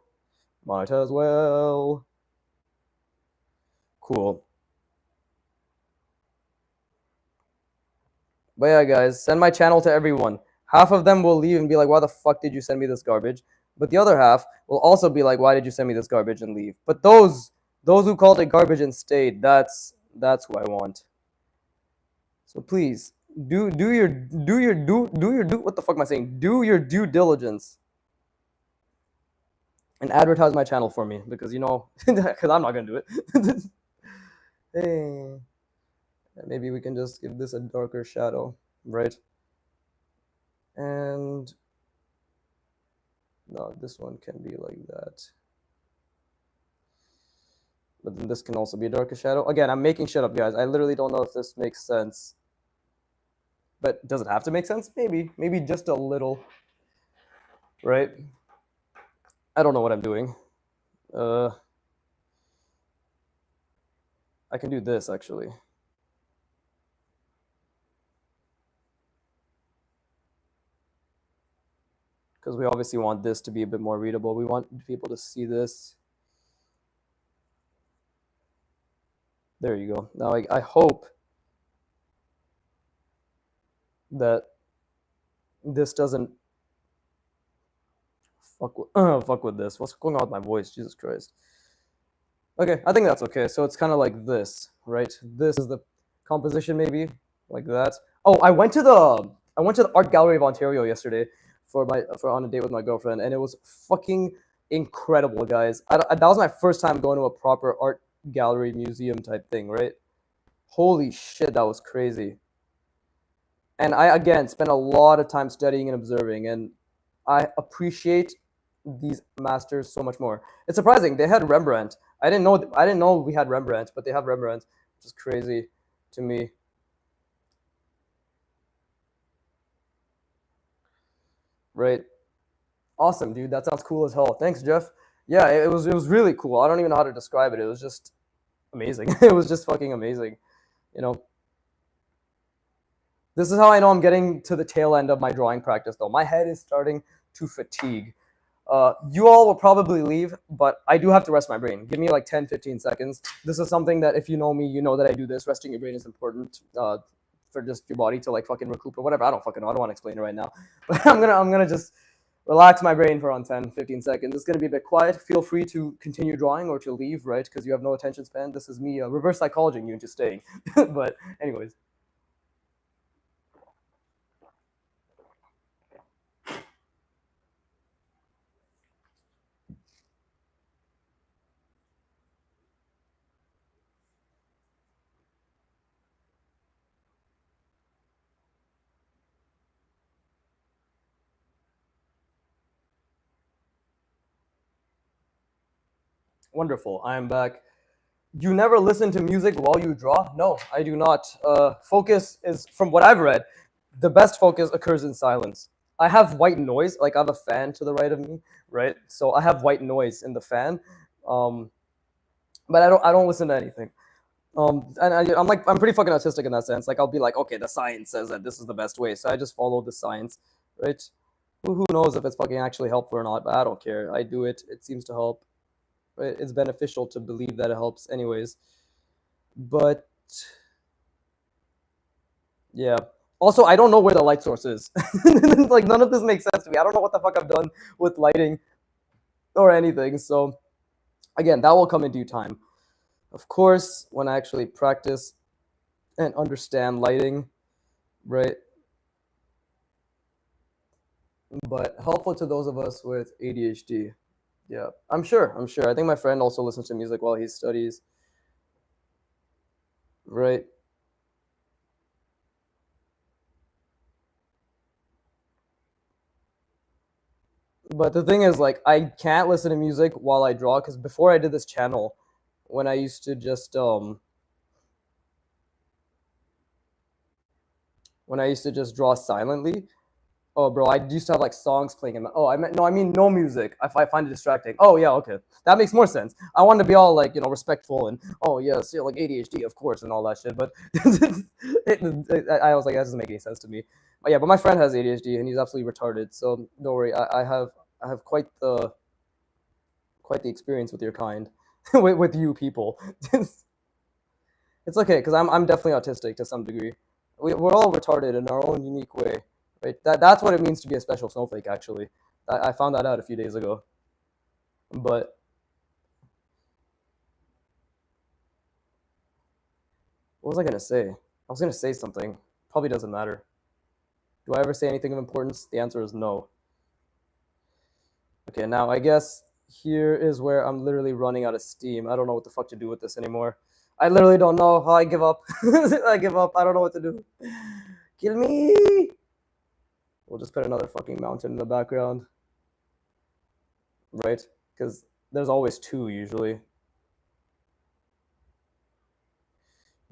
Might as well. Cool. But yeah, guys, send my channel to everyone. Half of them will leave and be like, why the fuck did you send me this garbage? But the other half will also be like, why did you send me this garbage, and leave. But those who called it garbage and stayed, that's who I want. So please do your what the fuck am I saying? Do your due diligence and advertise my channel for me, because because I'm not gonna do it. Hey, maybe we can just give this a darker shadow, right? And no, this one can be like that. But then this can also be a darker shadow. Again, I'm making shit up, guys. I literally don't know if this makes sense. But does it have to make sense? Maybe just a little, right? I don't know what I'm doing. I can do this actually. Because we obviously want this to be a bit more readable. We want people to see this. There you go. Now I hope that this doesn't fuck with this. What's going on with my voice? Jesus Christ. Okay, I think that's okay. So it's kind of like this, right? This is the composition, maybe like that. Oh, I went to the Art Gallery of Ontario yesterday for on a date with my girlfriend, and it was fucking incredible, guys. That was my first time going to a proper art gallery museum type thing, right? Holy shit, that was crazy. And I again spent a lot of time studying and observing, and I appreciate these masters so much more. It's surprising they had Rembrandt. I didn't know we had Rembrandt, but they have Rembrandt, which is crazy to me. Right? Awesome, dude. That sounds cool as hell. Thanks, Jeff. Yeah, it was really cool. I don't even know how to describe it. It was just amazing. It was just fucking amazing. You know, this is how I know I'm getting to the tail end of my drawing practice, though. My head is starting to fatigue. You all will probably leave, but I do have to rest my brain. Give me like 10, 15 seconds. This is something that if you know me, you know that I do this. Resting your brain is important for just your body to like fucking recoup or whatever. I don't fucking know. I don't want to explain it right now. But I'm gonna just relax my brain for around 10, 15 seconds. It's gonna be a bit quiet. Feel free to continue drawing or to leave, right? Because you have no attention span. This is me reverse psychologying you into staying. But anyways. Wonderful. I am back. You never listen to music while you draw? No, I do not. Focus is, from what I've read, the best focus occurs in silence. I have white noise, like I have a fan to the right of me, right? So I have white noise in the fan, um, but I don't listen to anything. And I'm pretty fucking autistic in that sense. Like I'll be like, okay, the science says that this is the best way, so I just follow the science, right? Who knows if it's fucking actually helpful or not? But I don't care. I do it. It seems to help. Right? It's beneficial to believe that it helps, anyways. But yeah. Also, I don't know where the light source is. Like none of this makes sense to me. I don't know what the fuck I've done with lighting or anything. So again, that will come in due time. Of course, when I actually practice and understand lighting, right? But helpful to those of us with ADHD. Yeah, I'm sure. I'm sure. I think my friend also listens to music while he studies. Right. But the thing is, like, I can't listen to music while I draw because before I did this channel, when I used to just draw silently. Oh, bro, I used to have like songs playing in my. Oh, I mean no music. I find it distracting. Oh yeah, okay, that makes more sense. I wanted to be all like respectful and oh yes, yeah, like ADHD of course and all that shit. But I was like that doesn't make any sense to me. But yeah, but my friend has ADHD and he's absolutely retarded. So don't worry, I have quite the experience with your kind, with you people. It's okay because I'm definitely autistic to some degree. We're all retarded in our own unique way, right? That's what it means to be a special snowflake. Actually, I found that out a few days ago. But what was I gonna say? I was gonna say something. Probably doesn't matter. Do I ever say anything of importance? The answer is no. Okay, now I guess here is where I'm literally running out of steam. I don't know what the fuck to do with this anymore. I literally don't know how I give up. I give up. I don't know what to do. Kill me. We'll just put another fucking mountain in the background, right? Because there's always two usually.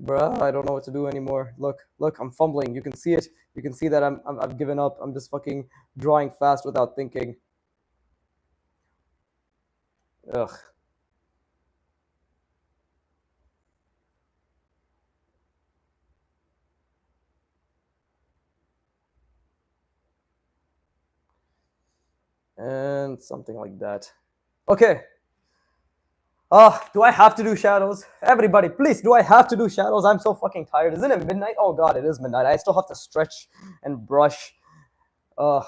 Bruh, I don't know what to do anymore. Look, I'm fumbling. You can see it. You can see that I've given up. I'm just fucking drawing fast without thinking. Ugh. And something like that. Okay. Do I have to do shadows? Everybody, please, do I have to do shadows? I'm so fucking tired. Isn't it midnight? Oh god, it is midnight. I still have to stretch and brush. Uh,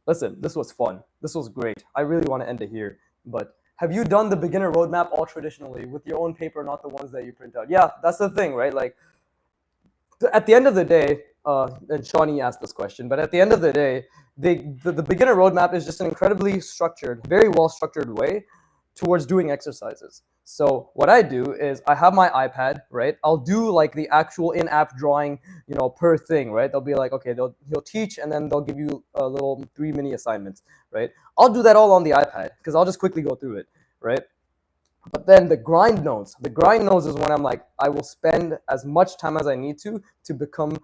Listen, this was fun. This was great. I really want to end it here. But have you done the beginner roadmap all traditionally with your own paper, not the ones that you print out? Yeah, that's the thing, right? Like, at the end of the day, and Shawnee asked this question, but at the end of the day, the beginner roadmap is just an incredibly structured, very well structured way towards doing exercises. So what I do is I have my iPad, right? I'll do like the actual in-app drawing, per thing, right? They'll be like, okay, he'll teach, and then they'll give you a little 3 mini assignments, right? I'll do that all on the iPad because I'll just quickly go through it, right? But then the grind nodes is when I'm like, I will spend as much time as I need to become,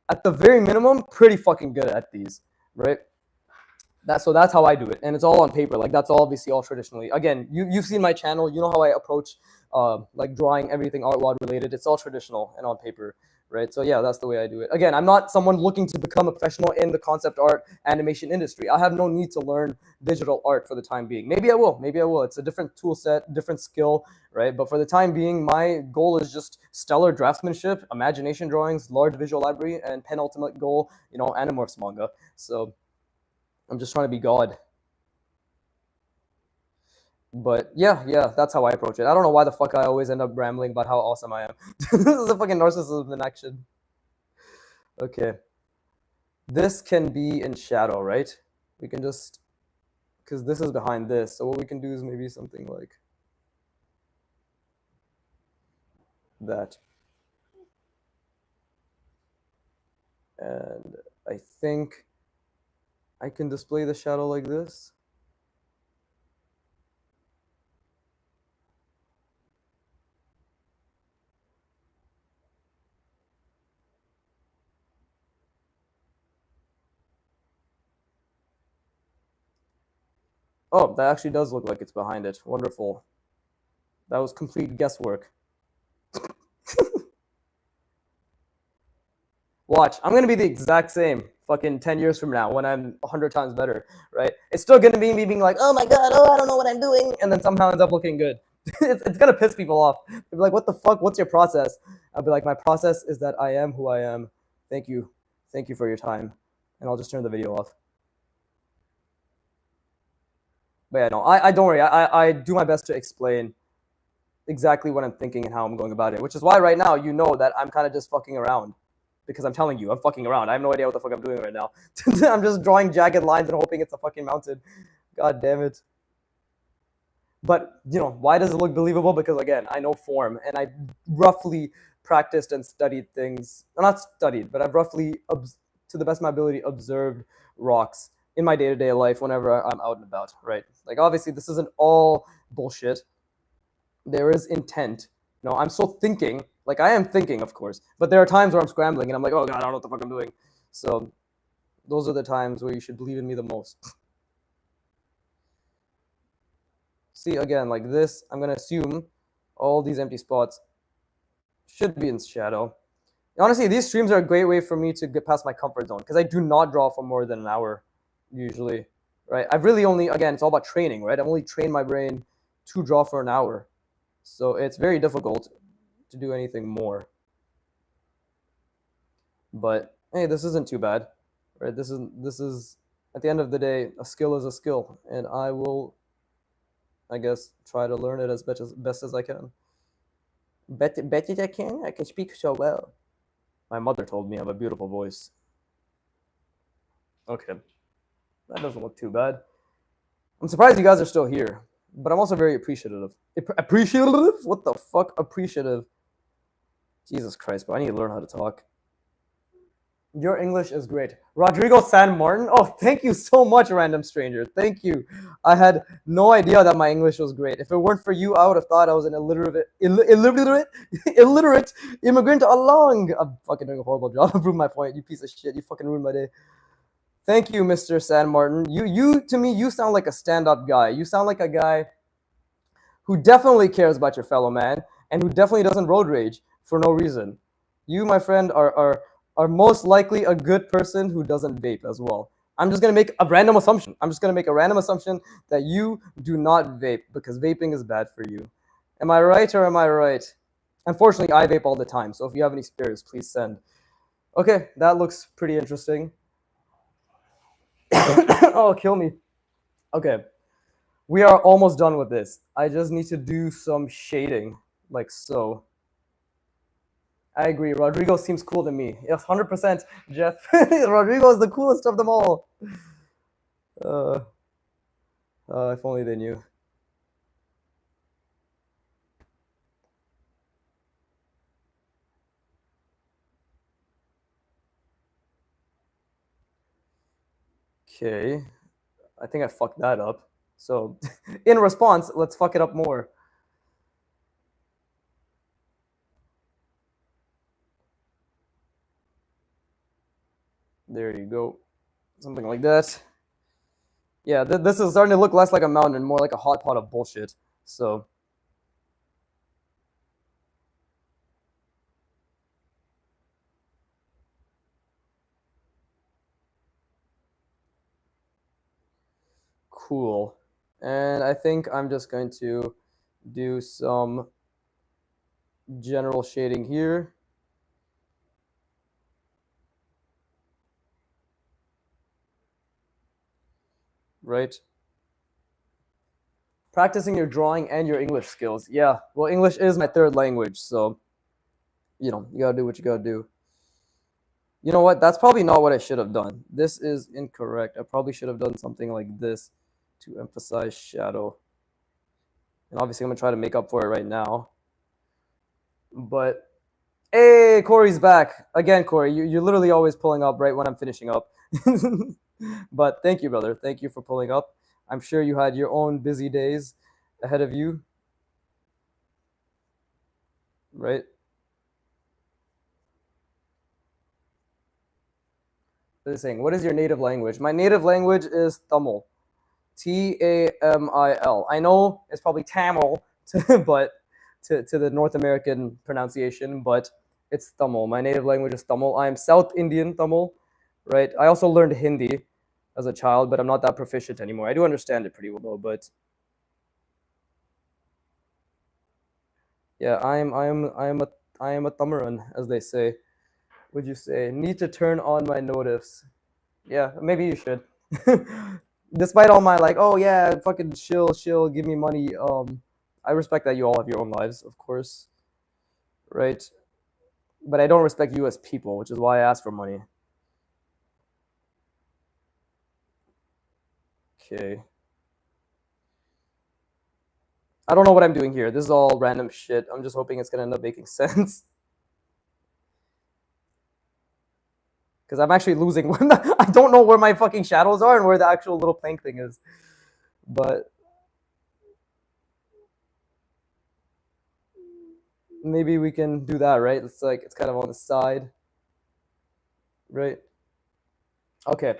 at the very minimum, pretty fucking good at these, right? That's how I do it, and it's all on paper. Like, that's obviously all traditionally. Again, you've seen my channel. You know how I approach like drawing everything art wad related. It's all traditional and on paper, right? So yeah, that's the way I do it. Again, I'm not someone looking to become a professional in the concept art animation industry. I have no need to learn digital art for the time being. Maybe I will. Maybe I will. It's a different tool set, different skill, right? But for the time being, my goal is just stellar draftsmanship, imagination drawings, large visual library, and penultimate goal, Animorphs manga. So I'm just trying to be God. But yeah, that's how I approach it. I don't know why the fuck I always end up rambling about how awesome I am. This is a fucking narcissism in action. Okay. This can be in shadow, right? We can just, because this is behind this. So what we can do is maybe something like that. And I think I can display the shadow like this. Oh, that actually does look like it's behind it. Wonderful. That was complete guesswork. Watch, I'm gonna be the exact same fucking 10 years from now when I'm 100 times better, right? It's still gonna be me being like, oh my god, I don't know what I'm doing, and then somehow ends up looking good. It's gonna piss people off. They'll be like, what the fuck? What's your process? I'll be like, my process is that I am who I am. Thank you. Thank you for your time. And I'll just turn the video off. But yeah, no, I don't worry. I do my best to explain exactly what I'm thinking and how I'm going about it, which is why right now you know that I'm kind of just fucking around. Because I'm telling you, I'm fucking around. I have no idea what the fuck I'm doing right now. I'm just drawing jagged lines and hoping it's a fucking mountain. God damn it. But, why does it look believable? Because, again, I know form, and I roughly practiced and studied things. Well, not studied, but I've roughly, to the best of my ability, observed rocks in my day-to-day life whenever I'm out and about, right? Like, obviously, this isn't all bullshit. There is intent. I'm still thinking. Like, I am thinking, of course, but there are times where I'm scrambling and I'm like, oh god, I don't know what the fuck I'm doing. So those are the times where you should believe in me the most. See, again, like this, I'm gonna assume all these empty spots should be in shadow. Honestly, these streams are a great way for me to get past my comfort zone because I do not draw for more than an hour usually, right? I've really only, again, it's all about training, right? I've only trained my brain to draw for an hour. So it's very difficult to do anything more. But hey, this isn't too bad, right? This is at the end of the day, a skill is a skill, and I will, I guess, try to learn it as best as I can. Bet as I can. I can speak so well. My mother told me I have a beautiful voice. Okay, that doesn't look too bad. I'm surprised you guys are still here, but I'm also very appreciative. Appreciative? What the fuck? Appreciative. Jesus Christ, bro. I need to learn how to talk. Your English is great. Rodrigo San Martin. Oh, thank you so much, random stranger. Thank you. I had no idea that my English was great. If it weren't for you, I would have thought I was an illiterate immigrant along. I'm fucking doing a horrible job of proving my point. You piece of shit. You fucking ruined my day. Thank you, Mr. San Martin. You to me, you sound like a stand-up guy. You sound like a guy who definitely cares about your fellow man and who definitely doesn't road rage for no reason. You, my friend, are most likely a good person who doesn't vape as well. I'm just gonna make a random assumption. I'm just gonna make a random assumption that you do not vape because vaping is bad for you. Am I right or am I right? Unfortunately, I vape all the time, so if you have any spares, please send. Okay, that looks pretty interesting. Oh, kill me. Okay, we are almost done with this. I just need to do some shading, like so. I agree. Rodrigo seems cool to me. Yes, 100%, Jeff. Rodrigo is the coolest of them all. If only they knew. Okay. I think I fucked that up. So, in response, let's fuck it up more. There you go. Something like that. Yeah, this is starting to look less like a mountain and more like a hot pot of bullshit. So, cool. And I think I'm just going to do some general shading here. Right? Practicing your drawing and your English skills. Yeah, well, English is my third language, so, you know, you gotta do what you gotta do. You know what? That's probably not what I should have done. This is incorrect. I probably should have done something like this to emphasize shadow. And obviously, I'm gonna try to make up for it right now. But hey, Corey's back again. Corey, you're literally always pulling up right when I'm finishing up. But thank you, brother. Thank you for pulling up. I'm sure you had your own busy days ahead of you, right? They're saying, what is your native language? My native language is Tamil. Tamil. I know it's probably Tamil, but to the North American pronunciation, but it's Tamil. My native language is Tamil. I am South Indian Tamil, right? I also learned Hindi as a child, but I'm not that proficient anymore. I do understand it pretty well though, but yeah, I am a Tamaran, as they say. Would you say? Need to turn on my notifs. Yeah, maybe you should. Despite all my like, oh yeah, fucking shill, give me money. I respect that you all have your own lives, of course, right? But I don't respect you as people, which is why I ask for money. Okay. I don't know what I'm doing here. This is all random shit. I'm just hoping it's gonna end up making sense. Because I'm actually losing. I don't know where my fucking shadows are and where the actual little plank thing is. But maybe we can do that, right? It's like it's kind of on the side, right? Okay.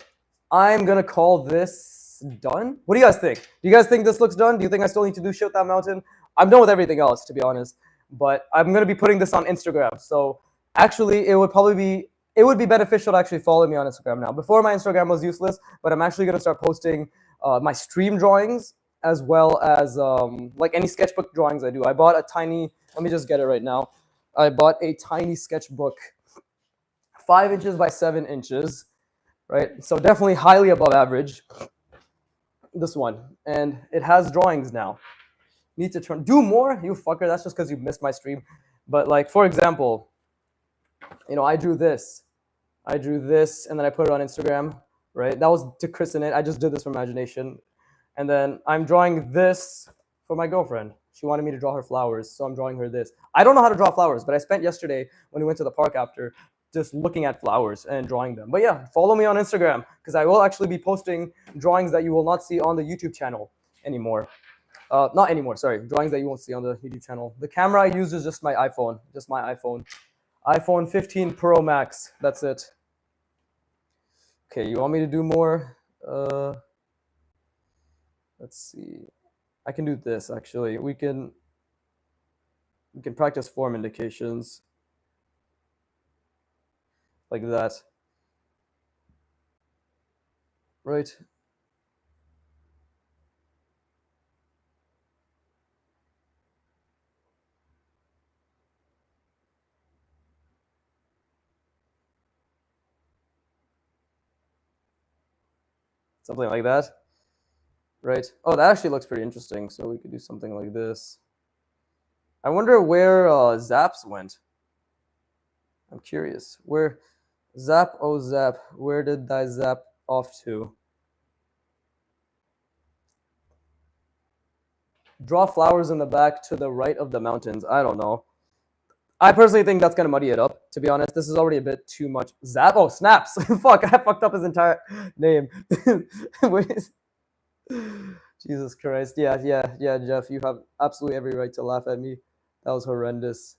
I'm gonna call this done. What do you guys think? Do you guys think this looks done? Do you think I still need to do Shoot That Mountain? I'm done with everything else, to be honest. But I'm gonna be putting this on Instagram. So actually, it would be beneficial to actually follow me on Instagram now. Before my Instagram was useless, but I'm actually gonna start posting my stream drawings as well as like any sketchbook drawings I do. I bought a tiny. Let me just get it right now. I bought a tiny sketchbook, 5 inches by 7 inches, right? So definitely highly above average. This one, and it has drawings now. Need to do more, you fucker. That's just because you missed my stream. But like, for example, you know, I drew this, and then I put it on Instagram, right? That was to christen it. I just did this for imagination, and then I'm drawing this for my girlfriend. She wanted me to draw her flowers, so I'm drawing her this. I don't know how to draw flowers, but I spent yesterday when we went to the park after just looking at flowers and drawing them. But yeah, follow me on Instagram because I will actually be posting drawings that you will not see on the YouTube channel anymore. Not anymore, sorry. Drawings that you won't see on the YouTube channel. The camera I use is just my iPhone. Just my iPhone. iPhone 15 Pro Max. That's it. Okay, you want me to do more? Let's see. I can do this actually. We can practice form indications like that. Right? Something like that. Right? Oh, that actually looks pretty interesting. So we could do something like this. I wonder where Zaps went. I'm curious. Where Zap, oh Zap, where did thy Zap off to? Draw flowers in the back to the right of the mountains. I don't know. I personally think that's gonna muddy it up. To be honest, this is already a bit too much. Zap. Oh, snaps. Fuck, I fucked up his entire name. Jesus Christ. Yeah, Jeff. You have absolutely every right to laugh at me. That was horrendous.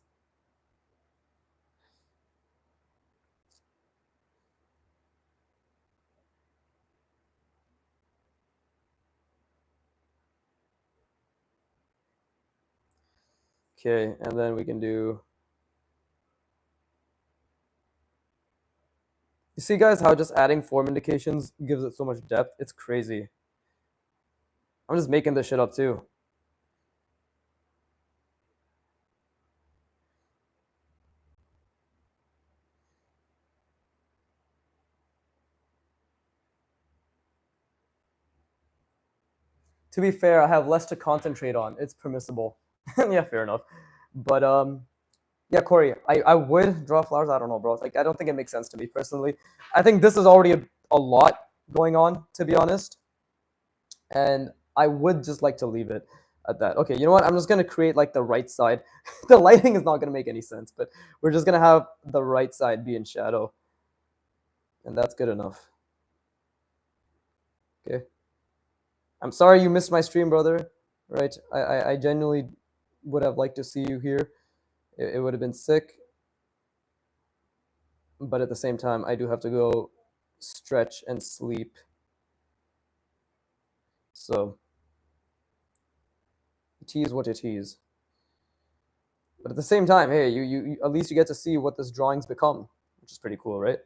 Okay, and then we can do. You see, guys, how just adding form indications gives it so much depth? It's crazy. I'm just making this shit up too. To be fair, I have less to concentrate on. It's permissible. Yeah, fair enough. But yeah, Corey, I would draw flowers. I don't know, bro. Like, I don't think it makes sense to me personally. I think this is already a lot going on, to be honest. And I would just like to leave it at that. Okay, you know what? I'm just gonna create like the right side. The lighting is not gonna make any sense, but we're just gonna have the right side be in shadow, and that's good enough. Okay. I'm sorry you missed my stream, brother. Right? I genuinely would have liked to see you here. It would have been sick, but at the same time, I do have to go stretch and sleep. So it is what it is. But at the same time, hey, you at least you get to see what this drawing's become, which is pretty cool, right?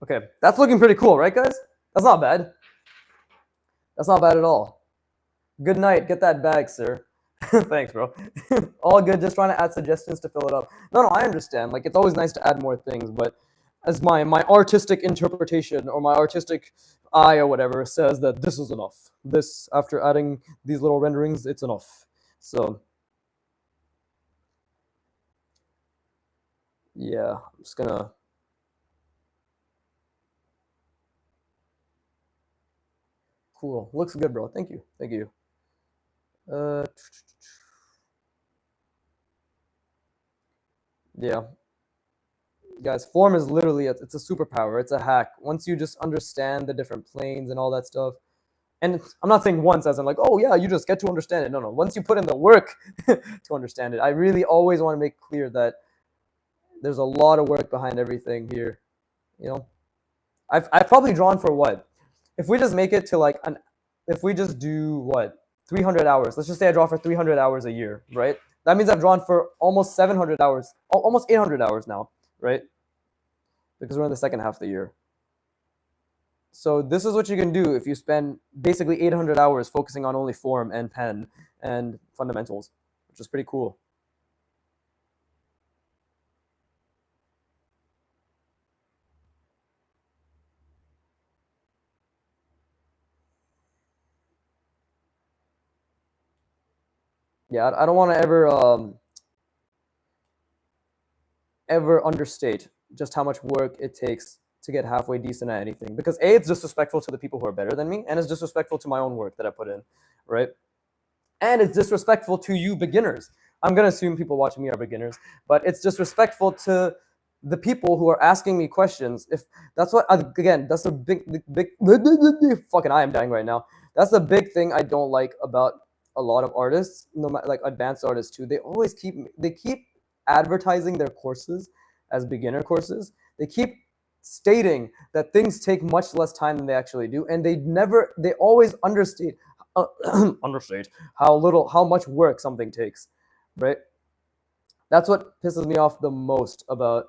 Okay, that's looking pretty cool, right, guys? That's not bad. That's not bad at all. Good night. Get that bag, sir. Thanks, bro. All good. Just trying to add suggestions to fill it up. No, I understand. Like, it's always nice to add more things, but as my artistic interpretation or my artistic eye or whatever says that this is enough. This, after adding these little renderings, it's enough. So yeah, I'm just gonna. Cool. Looks good, bro. Thank you. Thank you. Uh, yeah. Guys, form is literally it's a superpower. It's a hack. Once you just understand the different planes and all that stuff, and I'm not saying once as in like, oh yeah, you just get to understand it. No. Once you put in the work to understand it, I really always want to make clear that there's a lot of work behind everything here. You know, I've probably drawn for what? If we just make it to like if we just do what 300 hours. Let's just say I draw for 300 hours a year, right? That means I've drawn for almost 700 hours, almost 800 hours now, right? Because we're in the second half of the year. So this is what you can do if you spend basically 800 hours focusing on only form and pen and fundamentals, which is pretty cool. Yeah, I don't want to ever understate just how much work it takes to get halfway decent at anything. Because A, it's disrespectful to the people who are better than me, and it's disrespectful to my own work that I put in, right? And it's disrespectful to you beginners. I'm gonna assume people watching me are beginners, but it's disrespectful to the people who are asking me questions. If that's what, again, that's a big fucking, I am dying right now. That's the big thing I don't like about a lot of artists, no matter, like advanced artists too. They keep advertising their courses as beginner courses. They keep stating that things take much less time than they actually do, and they always understate understate how much work something takes, right? That's what pisses me off the most about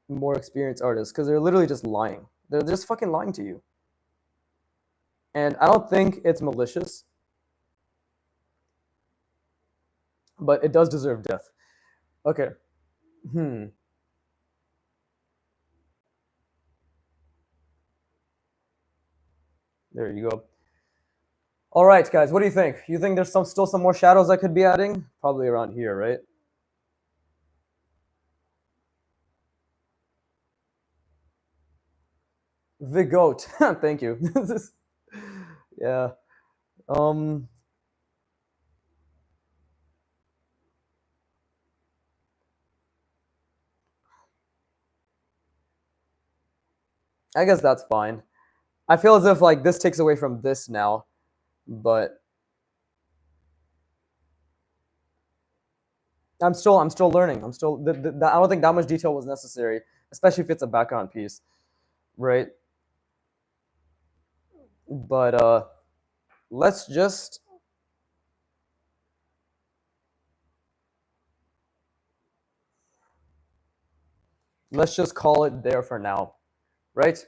more experienced artists, because they're literally just lying. They're just fucking lying to you. And I don't think it's malicious, but it does deserve death. Okay. There you go. All right, guys, what do you think? You think there's still some more shadows I could be adding? Probably around here, right? The goat. Thank you. Yeah. I guess that's fine. I feel as if like this takes away from this now, but I'm still learning. I don't think that much detail was necessary, especially if it's a background piece, right? But let's just call it there for now, right?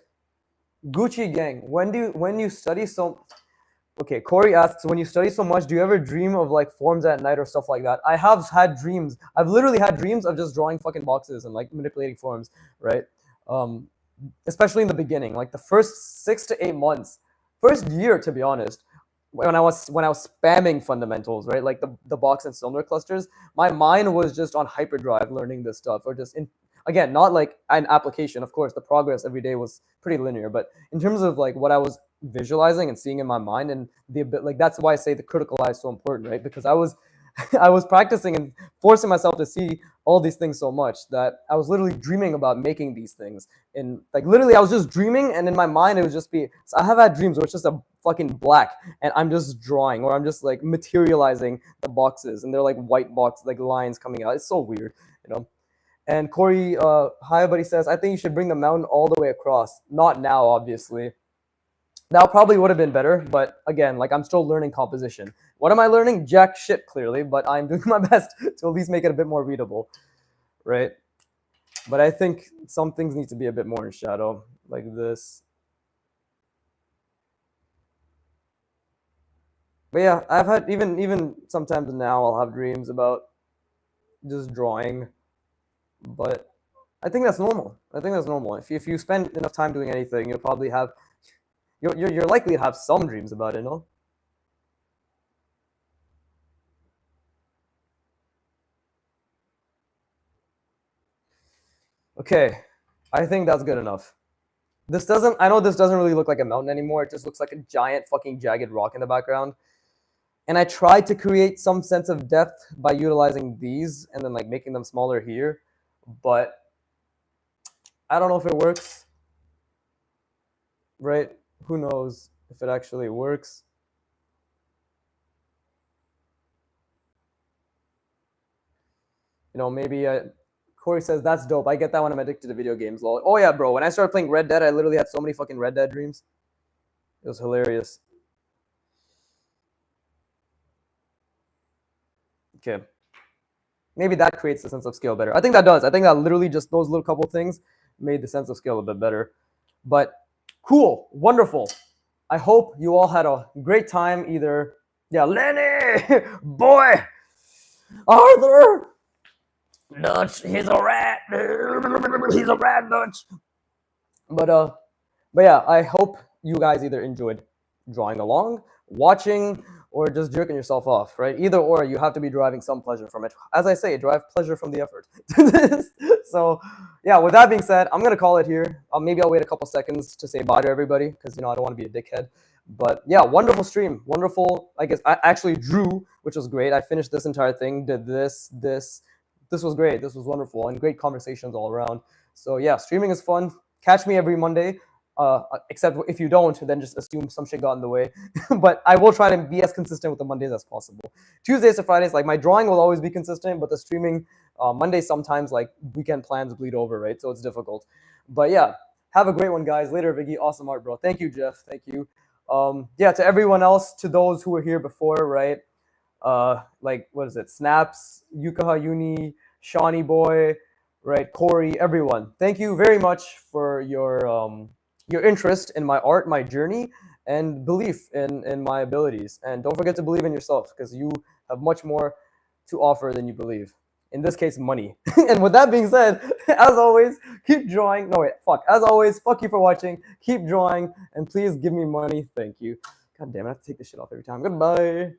Gucci gang, when you study so, okay, Corey asks, when you study so much, do you ever dream of like forms at night or stuff like that? I have had dreams. I've literally had dreams of just drawing fucking boxes and like manipulating forms, right? Especially in the beginning, like the first 6 to 8 months, first year, to be honest, when I was spamming fundamentals, right? Like the box and cylinder clusters, my mind was just on hyperdrive learning this stuff, or just in, again, not like an application. Of course, the progress every day was pretty linear, but in terms of like what I was visualizing and seeing in my mind, and the like, that's why I say the critical eye is so important, right? Because I was I was practicing and forcing myself to see all these things so much that I was literally dreaming about making these things. And like literally I was just dreaming, and in my mind it would just be, so I have had dreams where it's just a fucking black and I'm just drawing, or I'm just like materializing the boxes and they're like white box, like lines coming out. It's so weird, you know. And Corey, hi, buddy, says, I think you should bring the mountain all the way across. Not now, obviously. That probably would have been better, but again, like I'm still learning composition. What am I learning? Jack shit, clearly, but I'm doing my best to at least make it a bit more readable, right? But I think some things need to be a bit more in shadow, like this. But yeah, I've had even sometimes now I'll have dreams about just drawing, but I think that's normal. I think that's normal. If you spend enough time doing anything, you'll probably have you're likely to have some dreams about it, no? Okay, I think that's good enough. I know this doesn't really look like a mountain anymore. It just looks like a giant fucking jagged rock in the background. And I tried to create some sense of depth by utilizing these and then like making them smaller here, but I don't know if it works, right? Who knows if it actually works. You know, maybe Corey says, that's dope. I get that when I'm addicted to video games, lol. Oh yeah, bro. When I started playing Red Dead, I literally had so many fucking Red Dead dreams. It was hilarious. Okay. Maybe that creates the sense of scale better. I think that does. I think that literally just those little couple things made the sense of scale a bit better. But cool, wonderful. I hope you all had a great time. Either, yeah, Lenny, boy, Arthur, Dutch, he's a rat. He's a rat, Dutch. But yeah, I hope you guys either enjoyed drawing along, watching, or just jerking yourself off, right? Either or, you have to be deriving some pleasure from it. As I say, derive pleasure from the effort. So, yeah, with that being said, I'm going to call it here. Maybe I'll wait a couple seconds to say bye to everybody because, I don't want to be a dickhead. But yeah, wonderful stream. Wonderful. I guess I actually drew, which was great. I finished this entire thing, did this. This was great. This was wonderful and great conversations all around. So yeah, streaming is fun. Catch me every Monday. Except if you don't, then just assume some shit got in the way. But I will try to be as consistent with the Mondays as possible. Tuesdays to Fridays, like my drawing will always be consistent, but the streaming, Mondays sometimes like weekend plans bleed over, right? So it's difficult. But yeah, have a great one, guys. Later, Viggy. Awesome art, bro. Thank you, Jeff. Thank you. Yeah, to everyone else, to those who were here before, right? Like what is it? Snaps, Yukaha Uni, Shawnee Boy, right? Corey, everyone. Thank you very much for your interest in my art, my journey, and belief in my abilities. And don't forget to believe in yourself because you have much more to offer than you believe. In this case, money. And with that being said, as always, keep drawing. No, wait, fuck. As always, fuck you for watching. Keep drawing, and please give me money. Thank you. God damn it, I have to take this shit off every time. Goodbye.